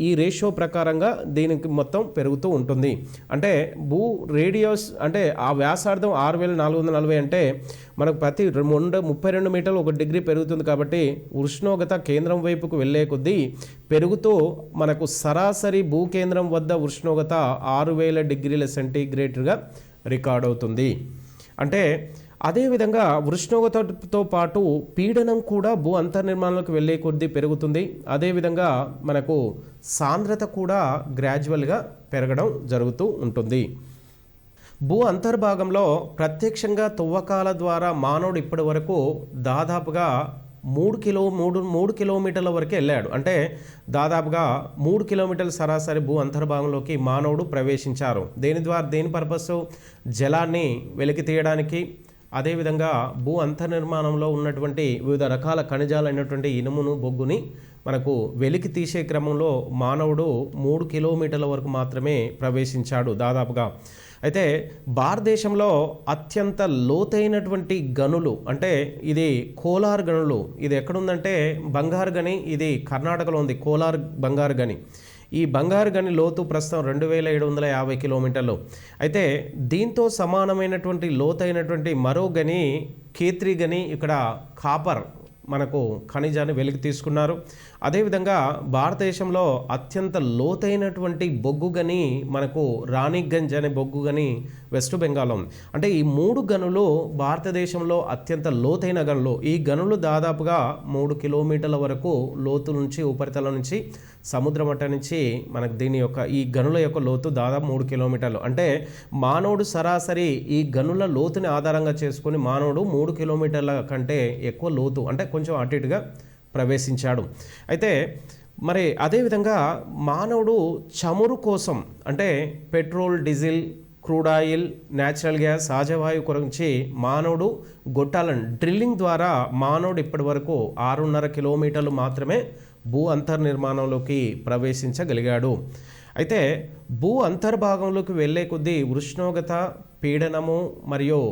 ఈ రేషియో ప్రకారంగా దీనికి మొత్తం పెరుగుతూ ఉంటుంది. అంటే భూ రేడియస్ అంటే ఆ వ్యాసార్థం 6440 అంటే మనకు ప్రతి 32 మీటర్లు 1 డిగ్రీ పెరుగుతుంది. కాబట్టి ఉష్ణోగ్రత కేంద్రం వైపుకు వెళ్ళే కొద్దీ పెరుగుతూ మనకు సరాసరి భూకేంద్రం వద్ద ఉష్ణోగ్రత 6000 డిగ్రీల సెంటీగ్రేడ్గా రికార్డ్ అవుతుంది. అంటే అదేవిధంగా ఉష్ణోగ్రతతో పాటు పీడనం కూడా భూ అంతర్నిర్మాణంలోకి వెళ్ళే కొద్దీ పెరుగుతుంది. అదేవిధంగా మనకు సాంద్రత కూడా గ్రాడ్యువల్గా పెరగడం జరుగుతూ ఉంటుంది. భూ అంతర్భాగంలో ప్రత్యక్షంగా తవ్వకాల ద్వారా మానవుడు ఇప్పటి వరకు దాదాపుగా 3 కిలోమీటర్ల వరకు వెళ్ళాడు. అంటే దాదాపుగా 3 కిలోమీటర్ల సరాసరి భూ అంతర్భాగంలోకి మానవుడు ప్రవేశించారు. దేని పర్పస్? జలాన్ని వెలికి తీయడానికి, అదేవిధంగా భూ అంతర్నిర్మాణంలో ఉన్నటువంటి వివిధ రకాల ఖనిజాలు అయినటువంటి ఇనుమును, బొగ్గుని మనకు వెలికి తీసే క్రమంలో మానవుడు 3 కిలోమీటర్ల వరకు మాత్రమే ప్రవేశించాడు దాదాపుగా. అయితే భారతదేశంలో అత్యంత లోతైనటువంటి గనులు అంటే ఇది కోలార్ గనులు. ఇది ఎక్కడుందంటే బంగారు గని, ఇది కర్ణాటకలో ఉంది. కోలార్ బంగారు గని. ఈ బంగారు గని లోతు ప్రస్తుతం 2750 కిలోమీటర్లు. అయితే దీంతో సమానమైనటువంటి లోతైనటువంటి మరో గని కేత్రి గని, ఇక్కడ కాపర్ మనకు ఖనిజాన్ని వెలికి తీసుకున్నారు. అదేవిధంగా భారతదేశంలో అత్యంత లోతైనటువంటి బొగ్గు గని మనకు రాణిగంజ్ అనే బొగ్గు గని వెస్ట్ బెంగాల్లో ఉంది. అంటే ఈ 3 గనులు భారతదేశంలో అత్యంత లోతైన గనులు. ఈ గనులు దాదాపుగా 3 కిలోమీటర్ల వరకు లోతు నుంచి, ఉపరితలం నుంచి, సముద్ర మట్టం నుంచి మనకు ఈ గనుల యొక్క లోతు దాదాపు 3 కిలోమీటర్లు. అంటే మానవుడు సరాసరి ఈ గనుల లోతుని ఆధారంగా చేసుకొని మానవుడు 3 కిలోమీటర్ల కంటే ఎక్కువ లోతు అంటే కొంచెం అటు ఇటుగా ప్రవేశించాడు. అయితే మరి అదేవిధంగా మానవుడు చమురు కోసం అంటే petrol, diesel, crude oil, natural gas, సహజవాయువు గురించి మానవుడు గొట్టాలను డ్రిల్లింగ్ ద్వారా మానవుడు ఇప్పటి వరకు 6.5 కిలోమీటర్లు మాత్రమే భూ అంతర్నిర్మాణంలోకి ప్రవేశించగలిగాడు. అయితే భూ అంతర్భాగంలోకి వెళ్ళే కొద్దీ ఉష్ణోగ్రత, పీడనము మరియు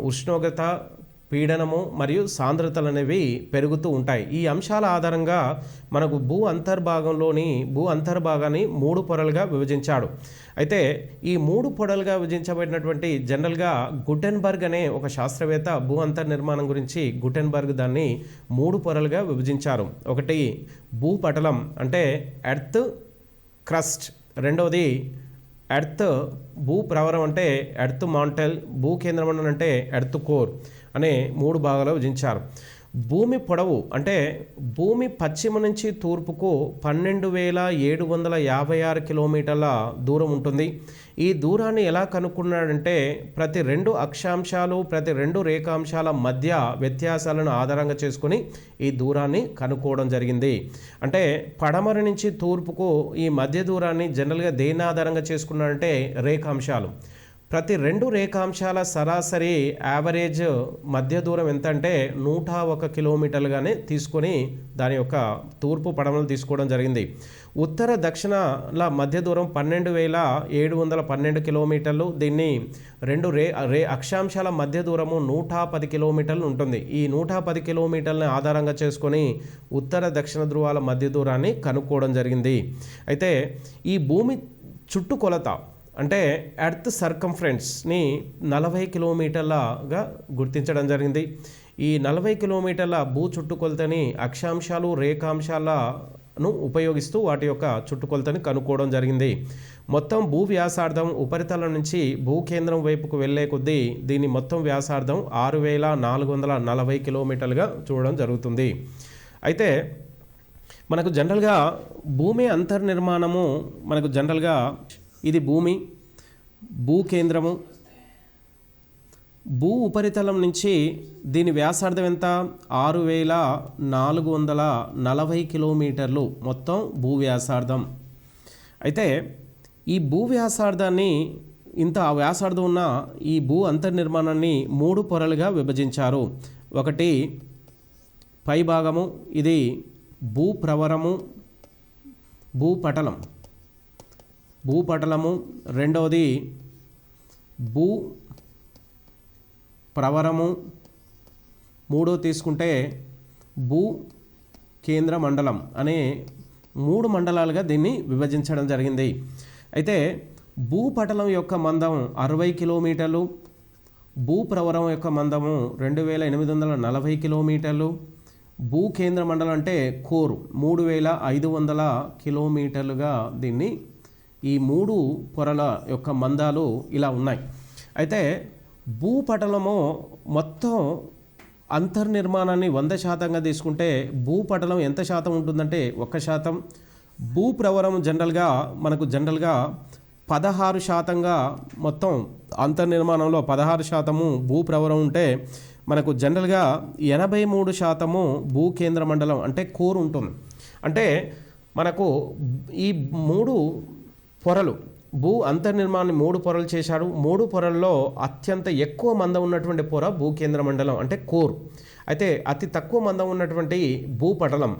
ఉష్ణోగ్రత, పీడనము మరియు సాంద్రతలు అనేవి పెరుగుతూ ఉంటాయి. ఈ అంశాల ఆధారంగా మనకు భూ అంతర్భాగాన్ని 3 పొరలుగా విభజించాడు. అయితే ఈ 3 పొరలుగా విభజించబడినటువంటి జనరల్గా గుటెన్బర్గ్ అనే ఒక శాస్త్రవేత్త భూ అంతర్నిర్మాణం గురించి గుటెన్బర్గ్ దాన్ని 3 పొరలుగా విభజించారు. ఒకటి భూపటలం అంటే ఎర్త్ క్రస్ట్, రెండవది ఎర్త్ భూప్రవరం అంటే ఎర్త్ మాంటెల్, భూకేంద్రమండలం అంటే ఎర్త్ కోర్ అనే 3 భాగాలు విభజించారు. భూమి పొడవు అంటే భూమి పశ్చిమ నుంచి తూర్పుకు 12,756 కిలోమీటర్ల దూరం ఉంటుంది. ఈ దూరాన్ని ఎలా కనుక్కున్నాడంటే ప్రతి 2 అక్షాంశాలు, ప్రతి 2 రేఖాంశాల మధ్య వ్యత్యాసాలను ఆధారంగా చేసుకుని ఈ దూరాన్ని కనుక్కోవడం జరిగింది. అంటే పడమర నుంచి తూర్పుకు ఈ మధ్య దూరాన్ని జనరల్గా దేన్ని ఆధారంగా చేసుకున్నాడంటే రేఖాంశాలు. ప్రతి 2 రేఖాంశాల సరాసరి యావరేజ్ మధ్య దూరం ఎంత అంటే 101 కిలోమీటర్లుగానే తీసుకొని దాని యొక్క తూర్పు పడమలు తీసుకోవడం జరిగింది. ఉత్తర దక్షిణల మధ్య దూరం 12,712 కిలోమీటర్లు. దీన్ని 2 అక్షాంశాల మధ్య దూరము 110 కిలోమీటర్లు ఉంటుంది. ఈ 110 కిలోమీటర్లని ఆధారంగా చేసుకొని ఉత్తర దక్షిణ ధ్రువాల మధ్య దూరాన్ని కనుక్కోవడం జరిగింది. అయితే ఈ భూమి చుట్టుకొలత అంటే ఎర్త్ సర్కంఫరెన్స్ని 40 కిలోమీటర్లగా గుర్తించడం జరిగింది. ఈ 40 కిలోమీటర్ల భూ చుట్టుకొలతని అక్షాంశాలు, రేఖాంశాలను ఉపయోగిస్తూ వాటి యొక్క చుట్టుకొలతని కనుక్కోవడం జరిగింది. మొత్తం భూ వ్యాసార్థం ఉపరితలం నుంచి భూకేంద్రం వైపుకు వెళ్ళే కొద్దీ దీని మొత్తం వ్యాసార్థం 6440 కిలోమీటర్లుగా చూడడం జరుగుతుంది. అయితే మనకు జనరల్గా భూమి అంతర్నిర్మాణము మనకు జనరల్గా ఇది భూకేంద్రము, భూ ఉపరితలం నుంచి దీని వ్యాసార్థం ఎంత? 6440 కిలోమీటర్లు మొత్తం భూ వ్యాసార్థం. అయితే ఈ భూ వ్యాసార్థాన్ని ఇంత వ్యాసార్థం ఉన్న ఈ భూ అంతర్నిర్మాణాన్ని 3 పొరలుగా విభజించారు. ఒకటి పై భాగము, ఇది భూప్రవరము, భూపటలము. రెండవది భూ ప్రవరము. మూడో తీసుకుంటే భూ కేంద్ర మండలం అనే 3 మండలాలుగా దీన్ని విభజించడం జరిగింది. అయితే భూపటలం యొక్క మందం 60 కిలోమీటర్లు, భూప్రవరం యొక్క మందము 2840 కిలోమీటర్లు, భూ కేంద్ర మండలం అంటే కోర్ 3500 కిలోమీటర్లుగా దీన్ని ఈ 3 పొరల యొక్క మందాలు ఇలా ఉన్నాయి. అయితే భూపటలము మొత్తం అంతర్నిర్మాణాన్ని 100% తీసుకుంటే భూపటలం ఎంత శాతం ఉంటుందంటే 1%. భూప్రవరం మనకు జనరల్గా 16%గా మొత్తం అంతర్నిర్మాణంలో 16% భూప్రవరం ఉంటే మనకు జనరల్గా 83% భూ కేంద్ర మండలం అంటే కోర్ ఉంటుంది. అంటే మనకు ఈ 3 పొరలు భూ అంతర్నిర్మాణాన్ని 3 పొరలు చేశాడు. 3 పొరల్లో అత్యంత ఎక్కువ మందం ఉన్నటువంటి పొర భూ కేంద్ర మండలం అంటే కోర్. అయితే అతి తక్కువ మందం ఉన్నటువంటి భూపటలం.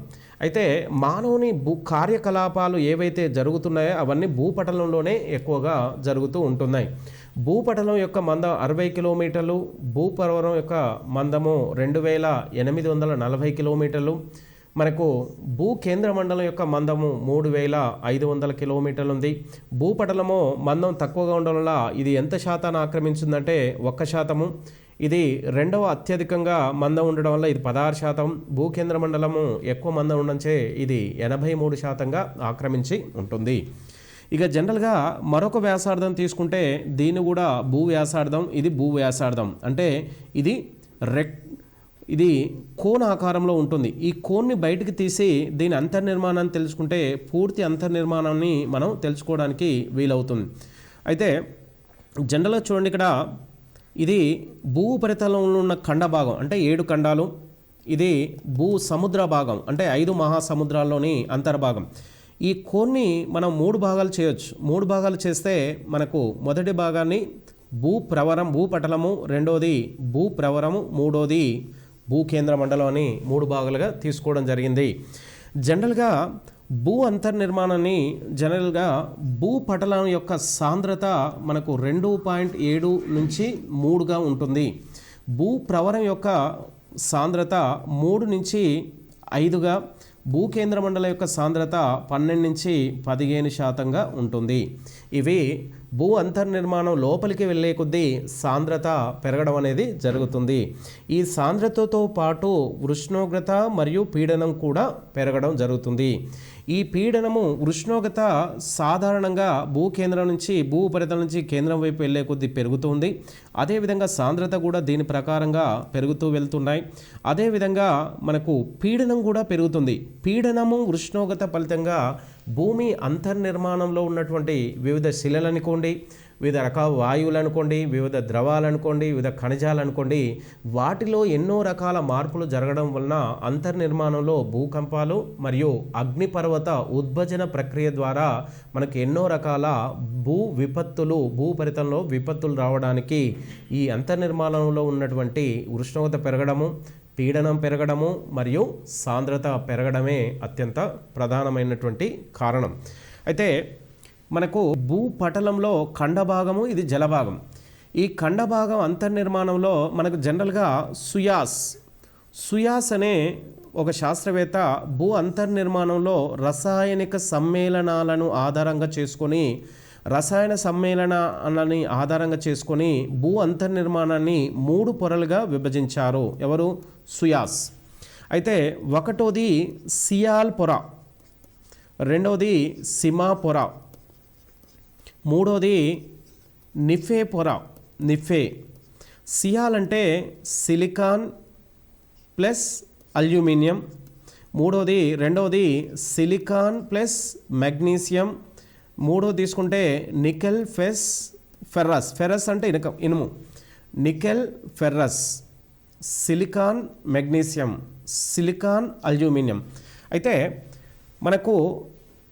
అయితే మానవుని కార్యకలాపాలు ఏవైతే జరుగుతున్నాయో అవన్నీ భూపటలంలోనే ఎక్కువగా జరుగుతూ ఉంటున్నాయి. భూపటలం యొక్క మందం 60 కిలోమీటర్లు, భూప్రవరం యొక్క మందము 2840 కిలోమీటర్లు, మనకు భూ కేంద్ర మండలం యొక్క మందము 3500 కిలోమీటర్లు ఉంది. భూపటలము మందం తక్కువగా ఉండడం వల్ల ఇది ఎంత శాతాన్ని ఆక్రమించిందంటే 1%. ఇది రెండవ అత్యధికంగా మందం ఉండడం వల్ల ఇది 16%. భూ కేంద్ర మండలము ఎక్కువ మందం ఉండడంచే ఇది 83%గా ఆక్రమించి ఉంటుంది. ఇక జనరల్గా మరొక వ్యాసార్థం తీసుకుంటే దీన్ని కూడా భూ వ్యాసార్థం, ఇది భూ వ్యాసార్థం అంటే ఇది కోన్ ఆకారంలో ఉంటుంది. ఈ కోన్ని బయటికి తీసి దీని అంతర్నిర్మాణాన్ని తెలుసుకుంటే పూర్తి అంతర్నిర్మాణాన్ని మనం తెలుసుకోవడానికి వీలవుతుంది. అయితే జనరల్గా చూడండి, ఇక్కడ ఇది భూ ఉపరితలంలో ఉన్న ఖండ భాగం అంటే 7 ఖండాలు. ఇది భూ సముద్ర భాగం అంటే 5 మహాసముద్రాల్లోని అంతర్భాగం. ఈ కోన్ని మనం 3 భాగాలు చేయొచ్చు. 3 భాగాలు చేస్తే మనకు మొదటి భాగాన్ని భూపటలము, రెండోది భూప్రవరము, మూడోది భూ కేంద్ర మండలం అని 3 భాగాలుగా తీసుకోవడం జరిగింది. జనరల్గా భూ అంతర్నిర్మాణాన్ని భూపటలం యొక్క సాంద్రత మనకు 2.7 నుంచి 3గా ఉంటుంది. భూప్రవరం యొక్క సాంద్రత 3 నుంచి 5గా, భూ కేంద్ర మండలం యొక్క సాంద్రత 12 నుంచి 15%గా ఉంటుంది. ఇవి భూ అంతర్నిర్మాణం లోపలికి వెళ్ళే కొద్దీ సాంద్రత పెరగడం అనేది జరుగుతుంది. ఈ సాంద్రతతో పాటు ఉష్ణోగ్రత మరియు పీడనం కూడా పెరగడం జరుగుతుంది. ఈ పీడనము, ఉష్ణోగ్రత సాధారణంగా భూ కేంద్రం నుంచి భూ ఉపరితలం నుంచి కేంద్రం వైపు వెళ్ళే కొద్దీ పెరుగుతుంది. అదేవిధంగా సాంద్రత కూడా దీని ప్రకారంగా పెరుగుతూ వెళ్తున్నాయి. అదేవిధంగా మనకు పీడనం కూడా పెరుగుతుంది. పీడనము, ఉష్ణోగ్రత ఫలితంగా భూమి అంతర్నిర్మాణంలో ఉన్నటువంటి వివిధ శిలలు అనుకోండి, వివిధ రకాల వాయువులు అనుకోండి, వివిధ ద్రవాలు అనుకోండి, వివిధ ఖనిజాలు అనుకోండి, వాటిలో ఎన్నో రకాల మార్పులు జరగడం వలన అంతర్నిర్మాణంలో భూకంపాలు మరియు అగ్నిపర్వత ఉద్భజన ప్రక్రియ ద్వారా మనకు ఎన్నో రకాల భూపరితలంలో విపత్తులు రావడానికి ఈ అంతర్నిర్మాణంలో ఉన్నటువంటి ఉష్ణోగ్రత పెరగడము, పీడనం పెరగడము మరియు సాంద్రత పెరగడమే అత్యంత ప్రధానమైనటువంటి కారణం. అయితే మనకు భూపటలంలో ఖండభాగము, ఇది జలభాగం. ఈ ఖండభాగం అంతర్నిర్మాణంలో మనకు జనరల్గా సుయాస్ అనే ఒక శాస్త్రవేత్త భూ అంతర్నిర్మాణంలో రసాయనిక సమ్మేళనాలను ఆధారంగా చేసుకొని భూ అంతర్నిర్మాణాన్ని 3 పొరలుగా విభజించారు. ఎవరు? సుయాస్. అయితే ఒకటోది సియాల్ పొర, రెండవది సిమా పొర, మూడోది నిఫే పొర. సియాల్ అంటే సిలికాన్ ప్లస్ అల్యూమినియం, రెండవది సిలికాన్ ప్లస్ మెగ్నీషియం, మూడో తీసుకుంటే నికెల్ ఫెర్రస్ అంటే ఇనుము, nickel ferrous, silicon magnesium, silicon aluminium. అయితే మనకు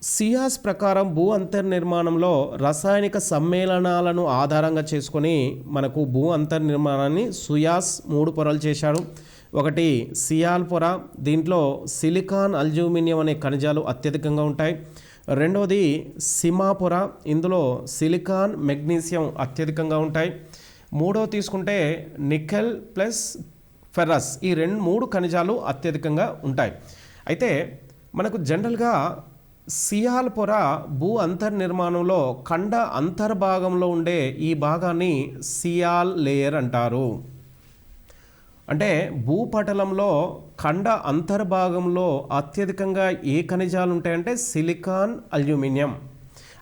సియాస్ ప్రకారం భూ అంతర్నిర్మాణంలో రసాయనిక సమ్మేళనాలను ఆధారంగా చేసుకొని మనకు భూ అంతర్నిర్మాణాన్ని సుయాస్ 3 పొరలు చేశాడు. ఒకటి సియాల్ పొర, దీంట్లో సిలికాన్ అల్యూమినియం అనే ఖనిజాలు అత్యధికంగా ఉంటాయి. రెండవది సిమా పొర, ఇందులో సిలికాన్ మెగ్నీషియం అత్యధికంగా ఉంటాయి. మూడవ తీసుకుంటే నికెల్ ప్లస్ ఫెర్రస్, ఈ 3 ఖనిజాలు అత్యధికంగా ఉంటాయి. అయితే మనకు జనరల్గా సియాల్ పొర భూ అంతర్నిర్మాణంలో ఖండ అంతర్భాగంలో ఉండే ఈ భాగాన్ని సియాల్ లేయర్ అంటారు. అంటే భూపటలంలో ఖండ అంతర్భాగంలో అత్యధికంగా ఏ ఖనిజాలు ఉంటాయంటే సిలికాన్ అల్యూమినియం.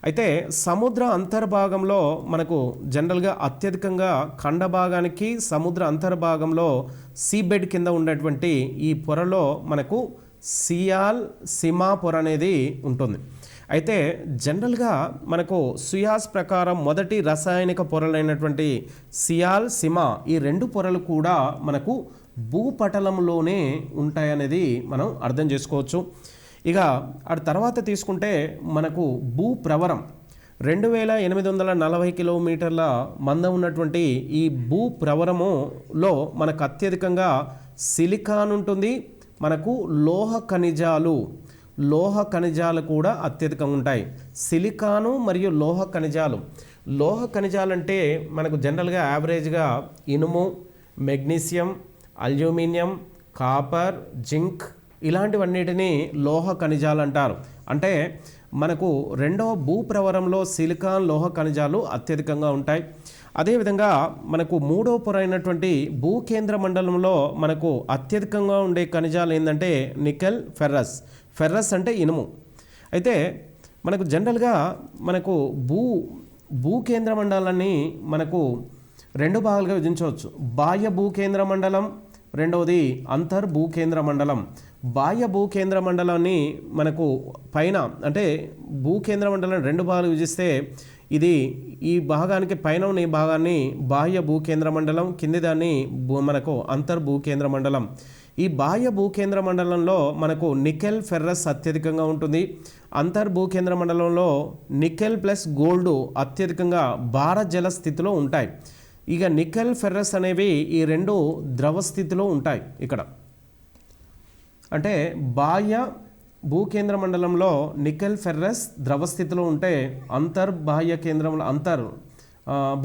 అయితే సముద్ర అంతర్భాగంలో మనకు జనరల్గా అత్యధికంగా ఖండ భాగానికి సముద్ర అంతర్భాగంలో సీబెడ్ కింద ఉన్నటువంటి ఈ పొరలో మనకు సియాల్ సిమా పొర అనేది ఉంటుంది. అయితే జనరల్గా మనకు సుయాస్ ప్రకారం మొదటి రసాయనిక పొరలైనటువంటి సియాల్ సిమా, ఈ 2 పొరలు కూడా మనకు భూపటలంలోనే ఉంటాయనేది మనం అర్థం చేసుకోవచ్చు. ఇక ఆ తర్వాత తీసుకుంటే మనకు భూప్రవరం 2840 కిలోమీటర్ల మందం ఉన్నటువంటి ఈ భూప్రవరములో మనకు అత్యధికంగా సిలికాన్ ఉంటుంది. మనకు లోహ ఖనిజాలు కూడా అత్యధికంగా ఉంటాయి. సిలికాను మరియు లోహ ఖనిజాలు అంటే మనకు జనరల్గా యావరేజ్గా ఇనుము, మెగ్నీషియం, అల్యూమినియం, కాపర్, జింక్ ఇలాంటివన్నిటిని లోహ ఖనిజాలు అంటారు. అంటే మనకు రెండవ భూప్రవరంలో సిలికాన్ లోహ ఖనిజాలు అత్యధికంగా ఉంటాయి. అదేవిధంగా మనకు 3వ పొర అయినటువంటి భూకేంద్ర మండలంలో మనకు అత్యధికంగా ఉండే ఖనిజాలు ఏంటంటే నికెల్ ఫెర్రస్ అంటే ఇనుము. అయితే మనకు జనరల్గా మనకు భూకేంద్ర మండలాన్ని మనకు 2 భాగాలుగా విభజించవచ్చు. బాహ్య భూకేంద్ర మండలం, రెండవది అంతర్భూకేంద్ర మండలం. బాహ్య భూకేంద్ర మండలాన్ని మనకు పైన అంటే భూకేంద్ర మండలం 2 భాగాలు విభజిస్తే ఇది ఈ భాగానికి పైన ఉన్న ఈ భాగాన్ని బాహ్య భూకేంద్ర మండలం, కింది దాన్ని మనకు అంతర్భూకేంద్ర మండలం. ఈ బాహ్య భూకేంద్ర మండలంలో మనకు నికెల్ ఫెర్రస్ అత్యధికంగా ఉంటుంది. అంతర్భూకేంద్ర మండలంలో నికెల్ ప్లస్ గోల్డ్ అత్యధికంగా భారజల స్థితిలో ఉంటాయి. ఇక నికెల్ ఫెర్రస్ అనేవి ఈ 2 ద్రవ స్థితిలో ఉంటాయి. ఇక్కడ అంటే బాహ్య భూకేంద్ర మండలంలో నికెల్ ఫెర్రస్ ద్రవ స్థితిలో ఉంటే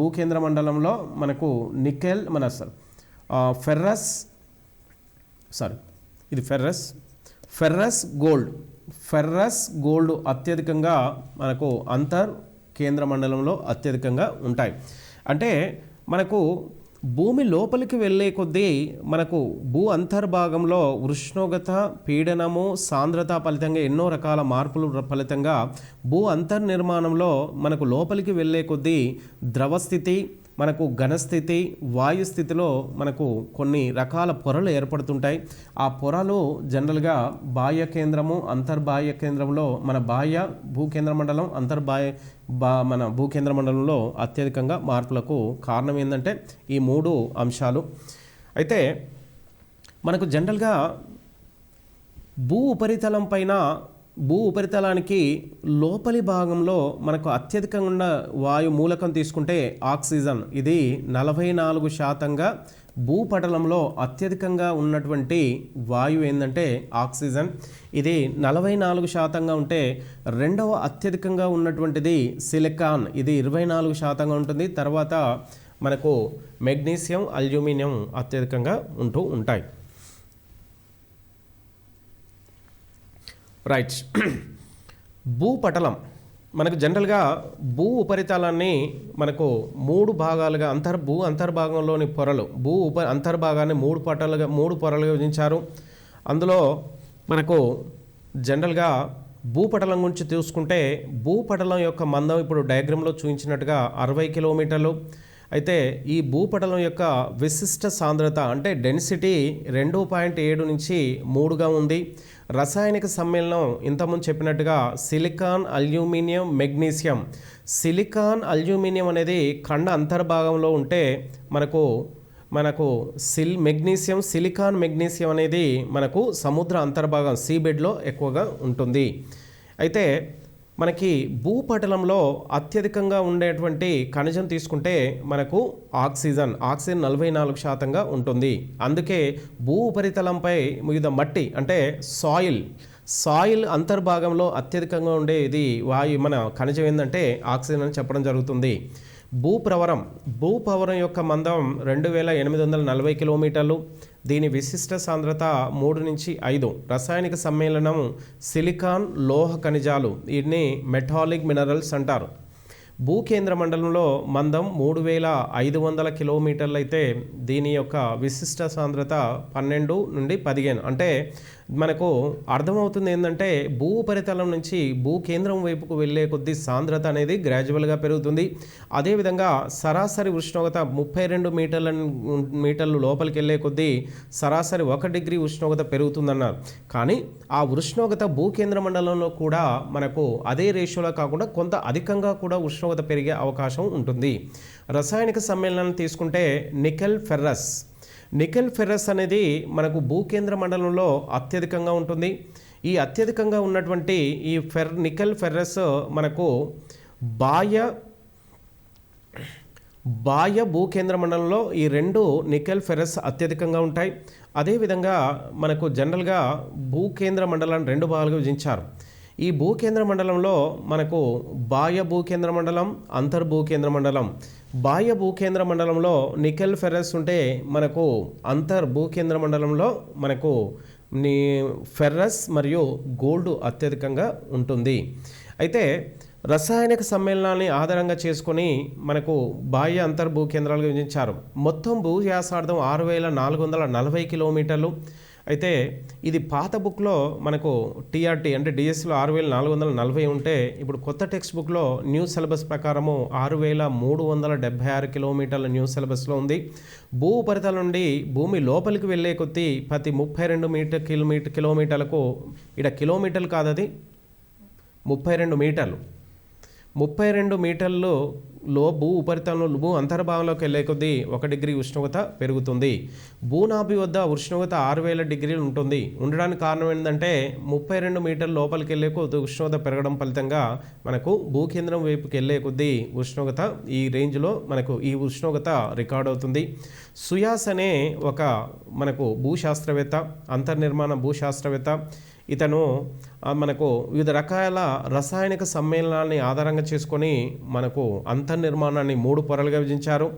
భూకేంద్ర మండలంలో మనకు నికెల్ ఫెర్రస్ గోల్డ్ అత్యధికంగా మనకు కేంద్ర మండలంలో అత్యధికంగా ఉంటాయి. అంటే మనకు భూమి లోపలికి వెళ్ళే కొద్దీ మనకు భూ అంతర్భాగంలో ఉష్ణోగ్రత, పీడనము, సాంద్రత ఫలితంగా ఎన్నో రకాల మార్పుల ఫలితంగా భూ అంతర్నిర్మాణంలో మనకు లోపలికి వెళ్ళే కొద్దీ ద్రవస్థితి, మనకు ఘనస్థితి, వాయుస్థితిలో మనకు కొన్ని రకాల పొరలు ఏర్పడుతుంటాయి. ఆ పొరలు జనరల్గా బాహ్య కేంద్రము, అంతర్బాహ్య కేంద్రంలో మన బాహ్య భూకేంద్ర మండలం, మన భూకేంద్ర మండలంలో అత్యధికంగా మార్పులకు కారణం ఏంటంటే ఈ 3 అంశాలు. అయితే మనకు జనరల్గా భూ ఉపరితలానికి లోపలి భాగంలో మనకు అత్యధికంగా ఉన్న వాయు మూలకం తీసుకుంటే ఆక్సిజన్, ఇది 44%గా భూపటలంలో అత్యధికంగా ఉన్నటువంటి వాయువు ఏంటంటే ఆక్సిజన్, ఇది 44%గా ఉంటే రెండవ అత్యధికంగా ఉన్నటువంటిది సిలికాన్, ఇది 24%గా ఉంటుంది. తర్వాత మనకు మెగ్నీషియం, అల్యూమినియం అత్యధికంగా ఉంటూ ఉంటాయి. రైట్. భూపటలం మనకు జనరల్గా భూ ఉపరితలాన్ని మనకు 3 భాగాలుగా అంతర్భాగంలోని పొరలు అంతర్భాగాన్ని 3 పొరలుగా విభజించారు. అందులో మనకు జనరల్గా భూపటలం గురించి చూసుకుంటే భూపటలం యొక్క మందం ఇప్పుడు డయాగ్రామ్లో చూపించినట్టుగా 60 కిలోమీటర్లు. అయితే ఈ భూపటలం యొక్క విశిష్ట సాంద్రత అంటే డెన్సిటీ 2.7 నుంచి 3గా ఉంది. రసాయనిక సమ్మేళనం ఇంతకుముందు చెప్పినట్టుగా silicon, aluminium, magnesium. Silicon, aluminium అనేది ఖండ అంతర్భాగంలో ఉంటే మనకు మెగ్నీషియం, సిలికాన్, మెగ్నీషియం అనేది మనకు సముద్ర అంతర్భాగం సీబెడ్లో ఎక్కువగా ఉంటుంది. అయితే మనకి భూపటలంలో అత్యధికంగా ఉండేటువంటి ఖనిజం తీసుకుంటే మనకు ఆక్సిజన్ 44% ఉంటుంది. అందుకే భూ ఉపరితలంపై వివిధ మట్టి అంటే సాయిల్ అంతర్భాగంలో అత్యధికంగా ఉండేది మన ఖనిజం ఏంటంటే ఆక్సిజన్ అని చెప్పడం జరుగుతుంది. భూపవరం యొక్క మందం 2840 కిలోమీటర్లు. దీని విశిష్ట సాంద్రత 3 నుంచి 5. రసాయనిక సమ్మేళనం సిలికాన్, లోహ ఖనిజాలు, వీటిని మెటాలిక్ మినరల్స్ అంటారు. భూకేంద్ర మండలంలో మందం 3500 కిలోమీటర్లు అయితే దీని యొక్క విశిష్ట సాంద్రత 12 నుండి 15. అంటే మనకు అర్థమవుతుంది ఏంటంటే భూ ఉపరితలం నుంచి భూకేంద్రం వైపుకు వెళ్ళే కొద్దీ సాంద్రత అనేది గ్రాడ్యువల్గా పెరుగుతుంది. అదేవిధంగా సరాసరి ఉష్ణోగ్రత 32 మీటర్లు లోపలికి వెళ్ళే కొద్దీ సరాసరి 1 డిగ్రీ ఉష్ణోగ్రత పెరుగుతుందన్నారు. కానీ ఆ ఉష్ణోగ్రత భూకేంద్ర మండలంలో కూడా మనకు అదే రేషియోలో కాకుండా కొంత అధికంగా కూడా ఉష్ణోగ్రత పెరిగే అవకాశం ఉంటుంది. రసాయనిక సమ్మేళనాన్ని తీసుకుంటే నికెల్ ఫెర్రస్ అనేది మనకు భూకేంద్ర మండలంలో అత్యధికంగా ఉంటుంది. ఈ అత్యధికంగా ఉన్నటువంటి ఈ నికెల్ ఫెర్రస్ మనకు బాహ్య భూకేంద్ర మండలంలో ఈ 2 నికెల్ ఫెర్రస్ అత్యధికంగా ఉంటాయి. అదేవిధంగా మనకు జనరల్గా భూకేంద్ర మండలాన్ని 2 భాగాలుగా విభజించారు. ఈ భూకేంద్ర మండలంలో మనకు బాహ్య భూకేంద్ర మండలం, అంతర్భూకేంద్ర మండలం. బాహ్య భూకేంద్ర మండలంలో నికెల్ ఫెర్రస్ ఉంటే మనకు అంతర్భూకేంద్ర మండలంలో మనకు ఫెర్రస్ మరియు గోల్డ్ అత్యధికంగా ఉంటుంది. అయితే రసాయనిక సమ్మేళనాన్ని ఆధారంగా చేసుకొని మనకు బాహ్య అంతర్భూకేంద్రాలుగా విభజించారు. మొత్తం భూవ్యాసార్థం 6440 కిలోమీటర్లు. అయితే ఇది పాత బుక్లో మనకు టీఆర్టీ అంటే డిఎస్సిలో 6440 ఉంటే ఇప్పుడు కొత్త టెక్స్ట్ బుక్లో న్యూ సిలబస్ ప్రకారము 6376 కిలోమీటర్ల న్యూ సిలబస్లో ఉంది. భూ ఉపరితలం నుండి భూమి లోపలికి వెళ్ళే కొద్దీ ప్రతి 32 కిలోమీటర్లకు ఇక్కడ కిలోమీటర్లు కాదు, అది 32 మీటర్లు భూ ఉపరితలంలో భూ అంతర్భాగంలోకి వెళ్ళే కొద్దీ 1 డిగ్రీ ఉష్ణోగ్రత పెరుగుతుంది. భూనాభి వద్ద ఉష్ణోగ్రత 6000 డిగ్రీలు ఉండడానికి కారణం ఏంటంటే 32 మీటర్ల లోపలికి వెళ్ళే కొద్దీ ఉష్ణోగ్రత పెరగడం ఫలితంగా మనకు భూకేంద్రం వైపుకి వెళ్ళే కొద్దీ ఉష్ణోగ్రత ఈ రేంజ్లో మనకు ఈ ఉష్ణోగ్రత రికార్డ్ అవుతుంది. సుయాస్ అనే ఒక మనకు భూశాస్త్రవేత్త, అంతర్నిర్మాణ భూశాస్త్రవేత్త, ఇతను మనకు వివిధ రకాల రసాయనిక సమ్మేళనాన్ని ఆధారంగా చేసుకొని మనకు అంతర్నిర్మాణాన్ని 3 పొరలుగా విభజించారు.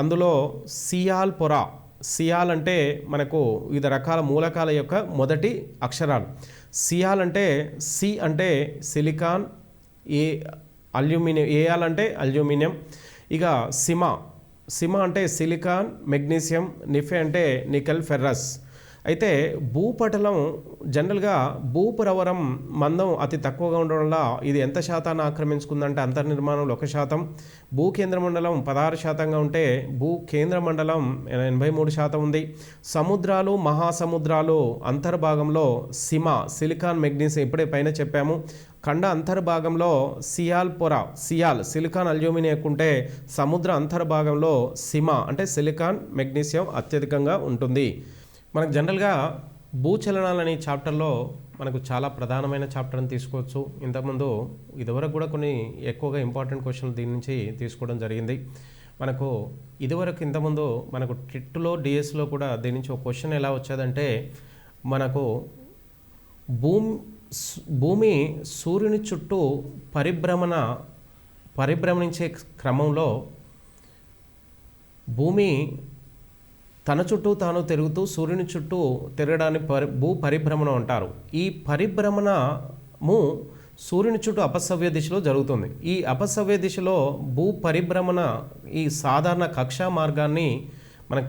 అందులో సియాల్ అంటే మనకు వివిధ రకాల మూలకాల యొక్క మొదటి అక్షరాలు. సియాల్ అంటే సి అంటే సిలికాన్, ఏఆల్ అంటే అల్యూమినియం. ఇక సిమా అంటే సిలికాన్, మెగ్నీషియం, నిఫే అంటే నికెల్ ఫెర్రస్. అయితే భూపటలం జనరల్గా భూపరవరం మందం అతి తక్కువగా ఉండడం వల్ల ఇది ఎంత శాతాన్ని ఆక్రమించుకుందంటే అంతర్నిర్మాణంలో 1%, భూకేంద్ర మండలం 16%గా ఉంటే భూకేంద్ర మండలం 83% ఉంది. సముద్రాలు, మహాసముద్రాలు అంతర్భాగంలో సిలికాన్, మెగ్నీషియం ఇప్పుడే పైన చెప్పాము. ఖండ అంతర్భాగంలో సిలికాన్, అల్యూమినియం ఉంటే సముద్ర అంతర్భాగంలో అంటే సిలికాన్, మెగ్నీషియం అత్యధికంగా ఉంటుంది. మనకు జనరల్గా భూచలనాలని చాప్టర్లో మనకు చాలా ప్రధానమైన చాప్టర్ని తీసుకోవచ్చు. ఇంతకుముందు ఇదివరకు కూడా కొన్ని ఎక్కువగా ఇంపార్టెంట్ క్వశ్చన్లు దీని నుంచి తీసుకోవడం జరిగింది. మనకు ఇదివరకు ఇంతకుముందు మనకు టిట్లో డిఎస్లో కూడా దీని నుంచి ఒక క్వశ్చన్ ఎలా వచ్చేదంటే మనకు భూమి సూర్యుని చుట్టూ పరిభ్రమణించే క్రమంలో భూమి తన చుట్టూ తాను తిరుగుతూ సూర్యుని చుట్టూ తిరగడాన్ని భూ పరిభ్రమణం అంటారు. ఈ పరిభ్రమణము సూర్యుని చుట్టూ అపసవ్య దిశలో జరుగుతుంది. ఈ అపసవ్య దిశలో భూ పరిభ్రమణ ఈ సాధారణ కక్షా మార్గాన్ని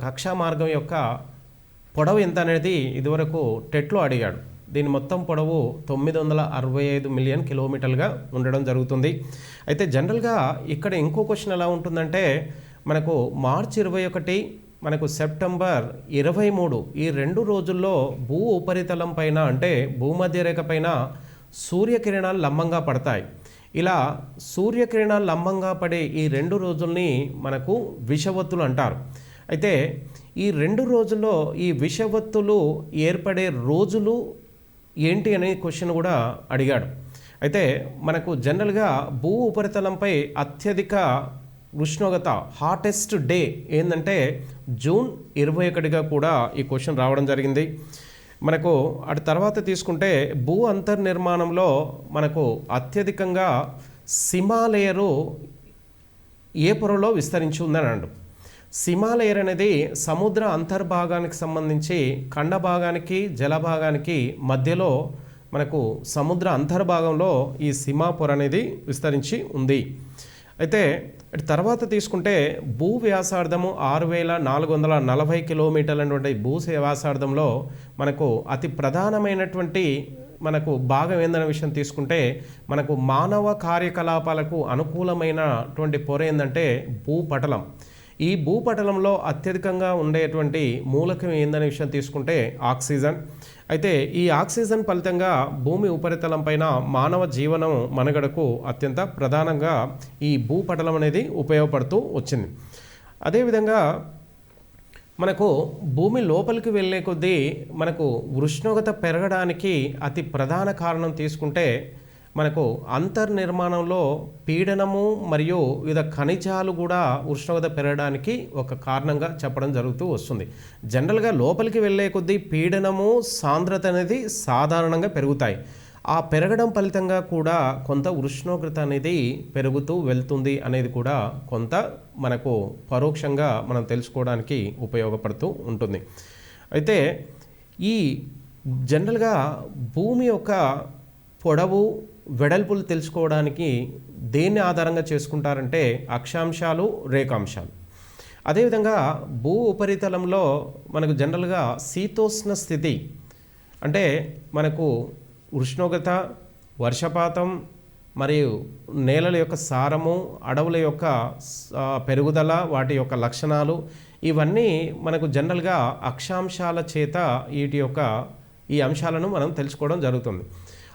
కక్షా మార్గం యొక్క పొడవు ఎంత అనేది ఇదివరకు టెట్లో అడిగాడు. దీని మొత్తం పొడవు 965 మిలియన్ కిలోమీటర్లుగా ఉండడం జరుగుతుంది. అయితే జనరల్గా ఇక్కడ ఇంకో క్వశ్చన్ ఎలా ఉంటుందంటే మనకు మార్చి 21, మనకు సెప్టెంబర్ 23 ఈ 2 రోజుల్లో భూ ఉపరితలం పైన అంటే భూమధ్యరేఖ పైన సూర్యకిరణాలు లంబంగా పడతాయి. ఇలా సూర్యకిరణాలు లంబంగా పడే ఈ 2 రోజుల్ని మనకు విషువత్తులు అంటారు. అయితే ఈ 2 రోజుల్లో ఈ విషువత్తులు ఏర్పడే రోజులు ఏంటి అనే క్వశ్చన్ కూడా అడిగాడు. అయితే మనకు జనరల్గా భూ ఉపరితలంపై అత్యధిక ఉష్ణోగ్రత హాటెస్ట్ డే ఏంటంటే జూన్ 21గా కూడా ఈ క్వశ్చన్ రావడం జరిగింది. మనకు అటు తర్వాత తీసుకుంటే భూ అంతర్నిర్మాణంలో మనకు అత్యధికంగా హిమాలయరు ఏ పొరలో విస్తరించి ఉందని అన్నాడు. హిమాలయర్ అనేది సముద్ర అంతర్భాగానికి సంబంధించి ఖండ భాగానికి జల భాగానికి మధ్యలో మనకు సముద్ర అంతర్భాగంలో ఈ హిమా పొర అనేది విస్తరించి ఉంది. అయితే తర్వాత తీసుకుంటే భూ వ్యాసార్థము 6440 కిలోమీటర్లటువంటి భూ వ్యాసార్థంలో మనకు అతి ప్రధానమైనటువంటి మనకు భాగం ఏందనే విషయం తీసుకుంటే మనకు మానవ కార్యకలాపాలకు అనుకూలమైనటువంటి పొర ఏంటంటే భూపటలం. ఈ భూపటలంలో అత్యధికంగా ఉండేటువంటి మూలకం ఏందనే విషయం తీసుకుంటే ఆక్సిజన్. అయితే ఈ ఆక్సిజన్ ఫలితంగా భూమి ఉపరితలం పైన మానవ జీవనం మనుగడకు అత్యంత ప్రధానంగా ఈ భూపటలం అనేది ఉపయోగపడుతూ వచ్చింది. అదేవిధంగా మనకు భూమి లోపలికి వెళ్ళే కొద్దీ మనకు ఉష్ణోగ్రత పెరగడానికి అతి ప్రధాన కారణం తీసుకుంటే మనకు అంతర్నిర్మాణంలో పీడనము మరియు వివిధ ఖనిజాలు కూడా ఉష్ణోగ్రత పెరగడానికి ఒక కారణంగా చెప్పడం జరుగుతూ వస్తుంది. జనరల్గా లోపలికి వెళ్ళే కొద్దీ పీడనము సాంద్రత అనేది సాధారణంగా పెరుగుతాయి. ఆ పెరగడం ఫలితంగా కూడా కొంత ఉష్ణోగ్రత అనేది పెరుగుతూ వెళ్తుంది అనేది కూడా కొంత మనకు పరోక్షంగా మనం తెలుసుకోవడానికి ఉపయోగపడుతూ ఉంటుంది. అయితే ఈ జనరల్గా భూమి యొక్క పొడవు వెడల్పులు తెలుసుకోవడానికి దేన్ని ఆధారంగా చేసుకుంటారంటే అక్షాంశాలు రేఖాంశాలు. అదేవిధంగా భూ ఉపరితలంలో మనకు జనరల్గా శీతోష్ణ స్థితి అంటే మనకు ఉష్ణోగ్రత, వర్షపాతం మరియు నేలల యొక్క సారము, అడవుల యొక్క పెరుగుదల, వాటి యొక్క లక్షణాలు ఇవన్నీ మనకు జనరల్గా అక్షాంశాల చేత ఈ అంశాలను మనం తెలుసుకోవడం జరుగుతుంది.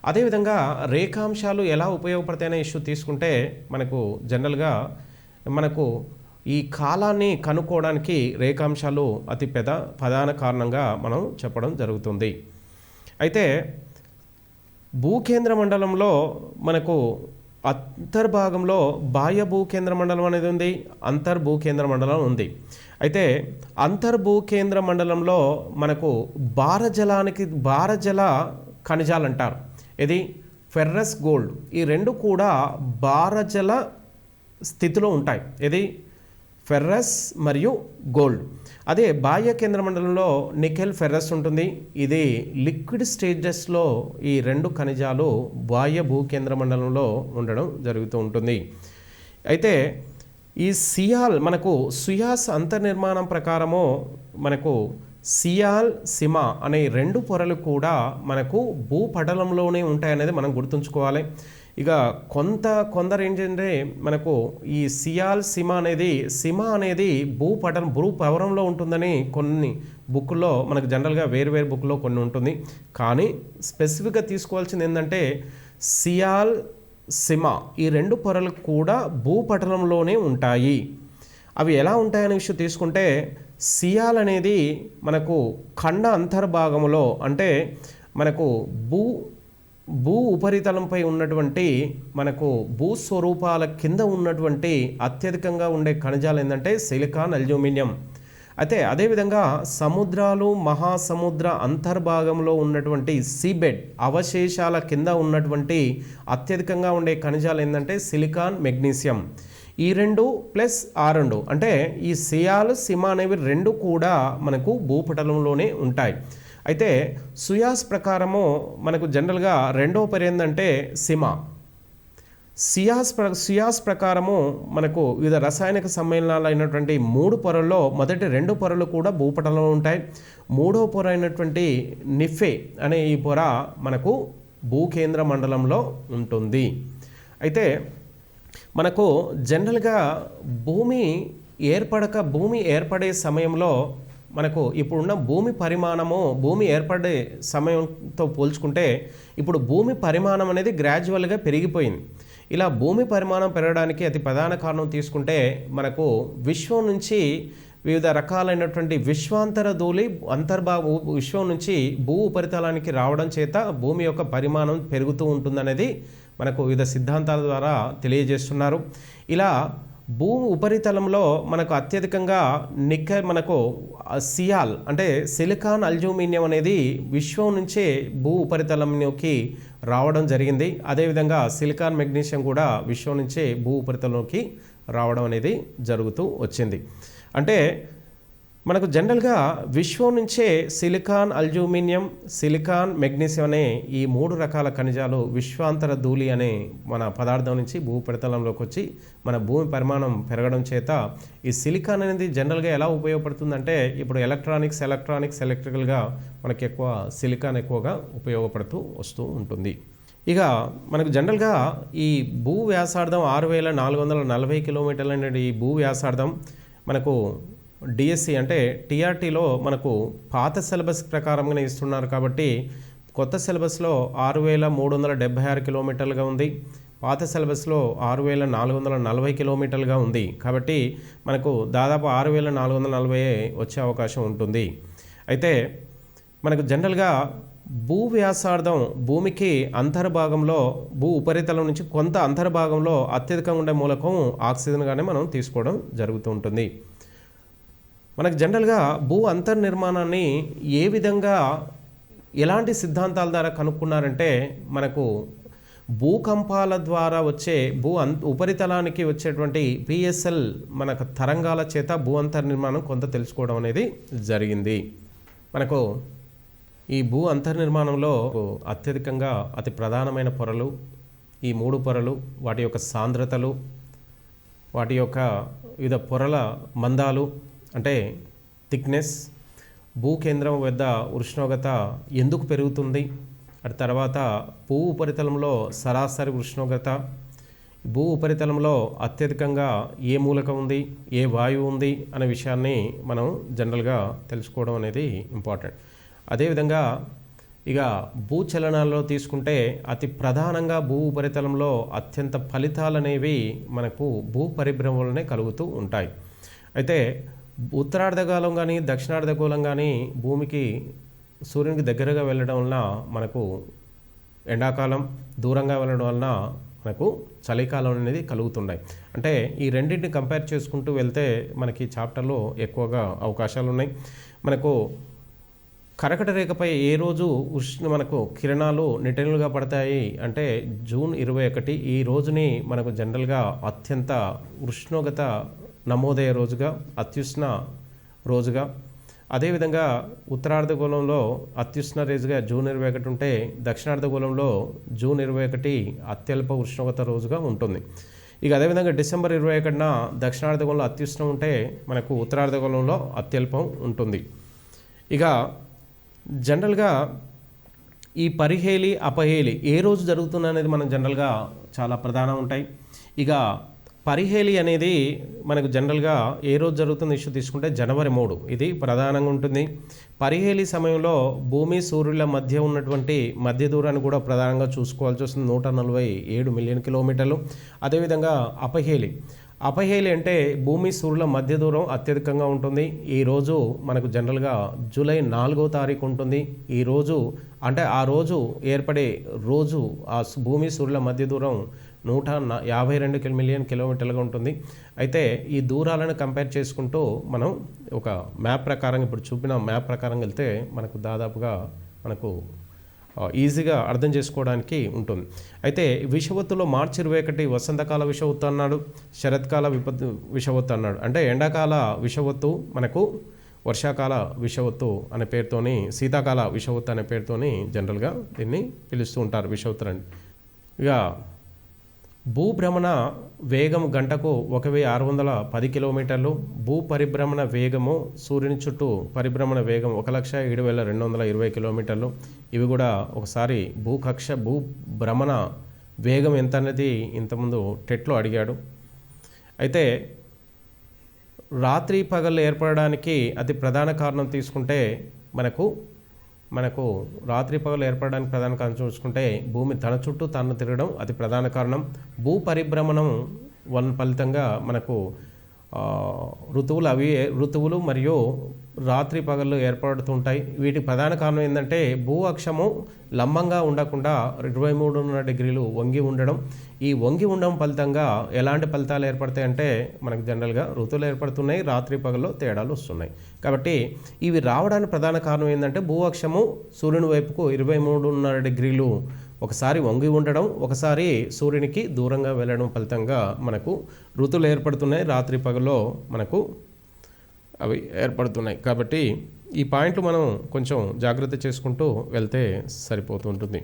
అదేవిధంగా రేఖాంశాలు ఎలా ఉపయోగపడతాయనే ఇష్యూ తీసుకుంటే మనకు జనరల్గా మనకు ఈ కాలాన్ని కనుక్కోవడానికి రేఖాంశాలు అతి ప్రధాన కారణంగా మనం చెప్పడం జరుగుతుంది. అయితే భూకేంద్ర మండలంలో మనకు అంతర్భాగంలో బాహ్య భూకేంద్ర మండలం అనేది ఉంది, అంతర్భూకేంద్ర మండలం ఉంది. అయితే అంతర్భూకేంద్ర మండలంలో మనకు భారజల ఖనిజాలు అంటారు. ఇది ఫెర్రస్, గోల్డ్ ఈ 2 కూడా భారజల స్థితిలో ఉంటాయి. ఇది ఫెర్రస్ మరియు గోల్డ్. అదే బాహ్య కేంద్ర మండలంలో నికెల్, ఫెర్రస్ ఉంటుంది. ఇది లిక్విడ్ స్టేజెస్లో ఈ 2 ఖనిజాలు బాహ్య భూకేంద్ర మండలంలో ఉండడం జరుగుతూ ఉంటుంది. అయితే ఈ మనకు సుయాస్ అంతర్నిర్మాణం ప్రకారము మనకు సియాల్, సిమా అనే 2 పొరలు కూడా మనకు భూపటలంలోనే ఉంటాయనేది మనం గుర్తుంచుకోవాలి. ఇక కొందరు ఏంటంటే మనకు ఈ సియాల్, సిమా అనేది భూపవరంలో ఉంటుందని కొన్ని బుక్లో మనకు జనరల్గా వేరు బుక్లో కొన్ని ఉంటుంది. కానీ స్పెసిఫిక్గా తీసుకోవాల్సింది ఏంటంటే సియాల్, సిమా ఈ 2 పొరలు కూడా భూపటలంలోనే ఉంటాయి. అవి ఎలా ఉంటాయనే విషయం తీసుకుంటే సియాల్ అనేది మనకు ఖండ అంతర్భాగంలో అంటే మనకు భూ ఉపరితలంపై ఉన్నటువంటి మనకు భూస్వరూపాల కింద ఉన్నటువంటి అత్యధికంగా ఉండే ఖనిజాలు ఏంటంటే సిలికాన్, అల్యూమినియం. అయితే అదేవిధంగా సముద్రాలు, మహాసముద్ర అంతర్భాగంలో ఉన్నటువంటి సీబెడ్ అవశేషాల కింద ఉన్నటువంటి అత్యధికంగా ఉండే ఖనిజాలు ఏంటంటే సిలికాన్, మెగ్నీషియం. ఈ 2 ప్లస్ ఆ 2 అంటే ఈ సియాల్, సిమా అనేవి 2 కూడా మనకు భూపటలంలోనే ఉంటాయి. అయితే సుయాస్ ప్రకారము మనకు జనరల్గా రెండవ పొర ఏంటంటే సిమా. సియాస్ ప్రకారము మనకు వివిధ రసాయనిక సమ్మేళనాలు అయినటువంటి 3 పొరల్లో మొదటి 2 పొరలు కూడా భూపటలంలో ఉంటాయి. 3వ పొర అయినటువంటి నిఫే అనే ఈ పొర మనకు భూకేంద్ర మండలంలో ఉంటుంది. అయితే మనకు జనరల్గా భూమి భూమి ఏర్పడే సమయంలో మనకు ఇప్పుడున్న భూమి పరిమాణము భూమి ఏర్పడే సమయంతో పోల్చుకుంటే ఇప్పుడు భూమి పరిమాణం అనేది గ్రాడ్యువల్గా పెరిగిపోయింది. ఇలా భూమి పరిమాణం పెరగడానికి అతి ప్రధాన కారణం తీసుకుంటే మనకు విశ్వం నుంచి వివిధ రకాలైనటువంటి విశ్వాంతర ధూళి విశ్వం నుంచి భూ ఉపరితలానికి రావడం చేత భూమి యొక్క పరిమాణం పెరుగుతూ ఉంటుందనేది మనకు వివిధ సిద్ధాంతాల ద్వారా తెలియజేస్తున్నారు. ఇలా భూ ఉపరితలంలో మనకు అత్యధికంగా మనకు సియాల్ అంటే సిలికాన్ అల్యూమినియం అనేది విశ్వం నుంచే భూ ఉపరితలంలోకి రావడం జరిగింది. అదేవిధంగా సిలికాన్ మెగ్నీషియం కూడా విశ్వం నుంచే భూ ఉపరితలంలోకి రావడం అనేది జరుగుతూ వచ్చింది. అంటే మనకు జనరల్గా విశ్వం నుంచే సిలికాన్ అల్యూమినియం, సిలికాన్ మెగ్నీషియం అనే ఈ 3 రకాల ఖనిజాలు విశ్వాంతర ధూళి అనే మన పదార్థం నుంచి భూ ఉపరితలంలోకి వచ్చి మన భూమి పరిమాణం పెరగడం చేత ఈ సిలికాన్ అనేది జనరల్గా ఎలా ఉపయోగపడుతుందంటే ఇప్పుడు ఎలక్ట్రానిక్స్, ఎలక్ట్రికల్గా మనకి ఎక్కువ సిలికాన్ ఎక్కువగా ఉపయోగపడుతూ వస్తూ ఉంటుంది. ఇక మనకు జనరల్గా ఈ భూ వ్యాసార్థం 6440 కిలోమీటర్లు అనే ఈ భూ వ్యాసార్థం మనకు డిఎస్సి అంటే టీఆర్టీలో మనకు పాత సిలబస్ ప్రకారంగానే ఇస్తున్నారు కాబట్టి కొత్త సిలబస్లో 6376 కిలోమీటర్లుగా ఉంది. పాత సిలబస్లో 6440 కిలోమీటర్లుగా ఉంది. కాబట్టి మనకు దాదాపు 6440 వచ్చే అవకాశం ఉంటుంది. అయితే మనకు జనరల్గా భూ వ్యాసార్థం భూమికి అంతర్భాగంలో భూ ఉపరితలం నుంచి కొంత అంతర్భాగంలో అత్యధికంగా ఉండే మూలకం ఆక్సిజన్గానే మనం తీసుకోవడం జరుగుతూ ఉంటుంది. మనకు జనరల్గా భూ అంతర్నిర్మాణాన్ని ఏ విధంగా ఎలాంటి సిద్ధాంతాల ద్వారా కనుక్కున్నారంటే మనకు భూకంపాల ద్వారా వచ్చే ఉపరితలానికి వచ్చేటువంటి పిఎస్ఎల్ మనకు తరంగాల చేత భూ అంతర్నిర్మాణం కొంత తెలుసుకోవడం అనేది జరిగింది. మనకు ఈ భూ అంతర్నిర్మాణంలో అత్యధికంగా అతి ప్రధానమైన పొరలు ఈ 3 పొరలు, వాటి యొక్క సాంద్రతలు, వాటి యొక్క వివిధ పొరల మందాలు అంటే థిక్నెస్, భూ కేంద్రం వద్ద ఉష్ణోగ్రత ఎందుకు పెరుగుతుంది, అటు తర్వాత భూ ఉపరితలంలో సరాసరి ఉష్ణోగ్రత, భూ ఉపరితలంలో అత్యధికంగా ఏ మూలకం ఉంది, ఏ వాయువు ఉంది అనే విషయాన్ని మనం జనరల్గా తెలుసుకోవడం అనేది ఇంపార్టెంట్. అదేవిధంగా ఇక భూచలనాల్లో తీసుకుంటే అతి ప్రధానంగా భూ ఉపరితలంలో అత్యంత ఫలితాలు అనేవి మనకు భూ పరిభ్రమణలోనే కలుగుతూ ఉంటాయి. అయితే ఉత్తరార్ధగోళం కానీ దక్షిణార్ధగోళం కానీ భూమికి సూర్యునికి దగ్గరగా వెళ్ళడం వలన మనకు ఎండాకాలం, దూరంగా వెళ్ళడం వలన మనకు చలికాలం అనేది కలుగుతున్నాయి. అంటే ఈ రెండింటిని కంపేర్ చేసుకుంటూ వెళ్తే మనకి చాప్టర్లో ఎక్కువగా అవకాశాలు ఉన్నాయి. మనకు కర్కట రేఖపై ఏ రోజు మనకు కిరణాలు నిటనులుగా పడతాయి అంటే జూన్ 21. ఈ రోజుని మనకు జనరల్గా అత్యంత ఉష్ణోగ్రత నమోదయ్యే రోజుగా, అత్యుష్ణ రోజుగా, అదేవిధంగా ఉత్తరార్ధగోళంలో అత్యుష్ణ రోజుగా జూన్ 21 ఉంటే దక్షిణార్ధగోళంలో జూన్ 21 అత్యల్ప ఉష్ణోగ్రత రోజుగా ఉంటుంది. ఇక అదేవిధంగా డిసెంబర్ 21న దక్షిణార్ధగోళంలో అత్యుష్ణం ఉంటే మనకు ఉత్తరార్ధగోళంలో అత్యల్పం ఉంటుంది. ఇక జనరల్గా ఈ పరిహేలి, అపహేలి ఏ రోజు జరుగుతుంది అనేది మనం జనరల్గా చాలా ప్రధానం ఉంటాయి. ఇక పరిహేలి అనేది మనకు జనరల్గా ఏ రోజు జరుగుతుంది ఇష్యూ తీసుకుంటే జనవరి 3 ఇది ప్రధానంగా ఉంటుంది. పరిహేలి సమయంలో భూమి సూర్యుల మధ్య ఉన్నటువంటి మధ్య దూరాన్ని కూడా ప్రధానంగా చూసుకోవాల్సి వస్తుంది, 147 మిలియన్ కిలోమీటర్లు. అదేవిధంగా అపహేలి అంటే భూమి సూర్యుల మధ్య దూరం అత్యధికంగా ఉంటుంది. ఈరోజు మనకు జనరల్గా జూలై 4వ తారీఖు ఉంటుంది. ఈరోజు అంటే ఆ రోజు ఏర్పడే రోజు ఆ భూమి సూర్యుల మధ్య దూరం 152 మిలియన్ కిలోమీటర్లుగా ఉంటుంది. అయితే ఈ దూరాలను కంపేర్ చేసుకుంటూ మనం ఒక మ్యాప్ ప్రకారం ఇప్పుడు చూపిన మ్యాప్ ప్రకారం వెళ్తే మనకు దాదాపుగా మనకు ఈజీగా అర్థం చేసుకోవడానికి ఉంటుంది. అయితే విషువత్తులో మార్చి 21 వసంతకాల విషువత్తు అన్నాడు, శరత్కాల విషువత్తు అన్నాడు. అంటే ఎండాకాల విషువత్తు మనకు వర్షాకాల విషువత్తు అనే పేరుతోని, శీతాకాల విషువత్తు అనే పేరుతోని జనరల్గా దీన్ని పిలుస్తూ ఉంటారు విషువత్తులని. ఇక భూభ్రమణ వేగం గంటకు 1610 కిలోమీటర్లు. భూ పరిభ్రమణ వేగము సూర్యుని చుట్టూ పరిభ్రమణ వేగం 1,07,220 కిలోమీటర్లు. ఇవి కూడా ఒకసారి భూభ్రమణ వేగం ఎంత అనేది ఇంతకుముందు టెట్లో అడిగాడు. అయితే రాత్రి పగళ్ళు ఏర్పడడానికి అతి ప్రధాన కారణం తీసుకుంటే మనకు రాత్రి పగలు ఏర్పడడానికి ప్రధాన కారణం చూసుకుంటే భూమి తన చుట్టూ తను తిరగడం అతి ప్రధాన కారణం. భూ పరిభ్రమణం వల్ల ఫలితంగా మనకు ఋతువులు మరియు రాత్రి పగళ్ళు ఏర్పడుతుంటాయి. వీటి ప్రధాన కారణం ఏంటంటే భూ అక్షము లంబంగా ఉండకుండా 23.5 డిగ్రీలు వంగి ఉండడం. ఈ వంగి ఉండడం ఫలితంగా ఎలాంటి ఫలితాలు ఏర్పడతాయంటే మనకు జనరల్గా ఋతువులు ఏర్పడుతున్నాయి, రాత్రి పగల్లో తేడాలు వస్తున్నాయి. కాబట్టి ఇవి రావడానికి ప్రధాన కారణం ఏంటంటే భూ అక్షము సూర్యుని వైపుకు 23.5 డిగ్రీలు ఒకసారి వంగి ఉండడం, ఒకసారి సూర్యునికి దూరంగా వెళ్ళడం ఫలితంగా మనకు ఋతువులు ఏర్పడుతున్నాయి, రాత్రి పగల్లో మనకు అవి ఏర్పడుతున్నాయి. కాబట్టి ఈ పాయింట్లు మనం కొంచెం జాగ్రత్త చేసుకుంటూ వెళ్తే సరిపోతుంటుంది.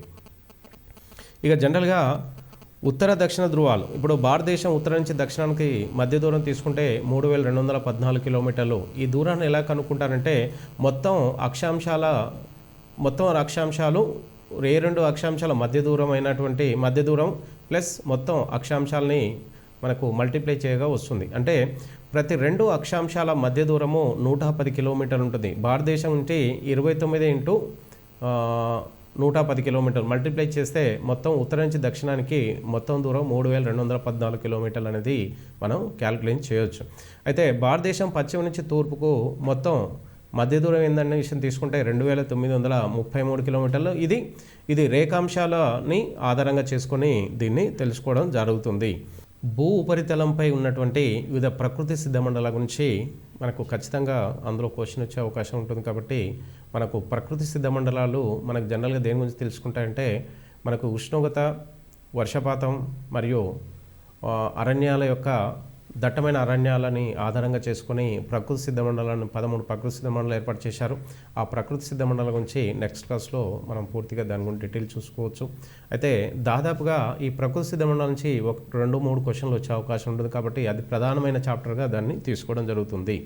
ఇక జనరల్గా ఉత్తర దక్షిణ ధృవాలు, ఇప్పుడు భారతదేశం ఉత్తరం నుంచి దక్షిణానికి మధ్య దూరం తీసుకుంటే 3214 కిలోమీటర్లు. ఈ దూరాన్ని ఎలా కనుక్కుంటారంటే మొత్తం అక్షాంశాలు రెండు అక్షాంశాల మధ్య దూరం అయినటువంటి మధ్య దూరం ప్లస్ మొత్తం అక్షాంశాలని మనకు మల్టిప్లై చేయగా వస్తుంది. అంటే ప్రతి రెండు అక్షాంశాల మధ్య దూరము 110 కిలోమీటర్లు ఉంటుంది. భారతదేశం నుంచి 29 ఇంటూ 110 కిలోమీటర్లు మల్టిప్లై చేస్తే మొత్తం ఉత్తరం నుంచి దక్షిణానికి మొత్తం దూరం 3214 కిలోమీటర్లు అనేది మనం క్యాలిక్యులేట్ చేయొచ్చు. అయితే భారతదేశం పశ్చిమ నుంచి తూర్పుకు మొత్తం మధ్య దూరం ఏందనే విషయం తీసుకుంటే 2933 కిలోమీటర్లు. ఇది రేఖాంశాలని ఆధారంగా చేసుకొని దీన్ని తెలుసుకోవడం జరుగుతుంది. భూ ఉపరితలంపై ఉన్నటువంటి వివిధ ప్రకృతి సిద్ధ మండలాల గురించి మనకు ఖచ్చితంగా అందులో క్వశ్చన్ వచ్చే అవకాశం ఉంటుంది. కాబట్టి మనకు ప్రకృతి సిద్ధ మండలాలు మనకు జనరల్గా దేని గురించి తెలుసుకుంటాయంటే మనకు ఉష్ణోగ్రత, వర్షపాతం మరియు అరణ్యాల యొక్క దట్టమైన అరణ్యాలని ఆధారంగా చేసుకొని ప్రకృతి సిద్ధ మండలాన్ని 13 ప్రకృతి సిద్ధ మండలాలు ఏర్పాటు చేశారు. ఆ ప్రకృతి సిద్ధ మండలం గురించి నెక్స్ట్ క్లాస్లో మనం పూర్తిగా దాని గురించి డీటెయిల్ చూసుకోవచ్చు. అయితే దాదాపుగా ఈ ప్రకృతి సిద్ధ మండలం నుంచి 2-3 క్వశ్చన్లు వచ్చే అవకాశం ఉంటుంది. కాబట్టి అది ప్రధానమైన చాప్టర్గా దాన్ని తీసుకోవడం జరుగుతుంది.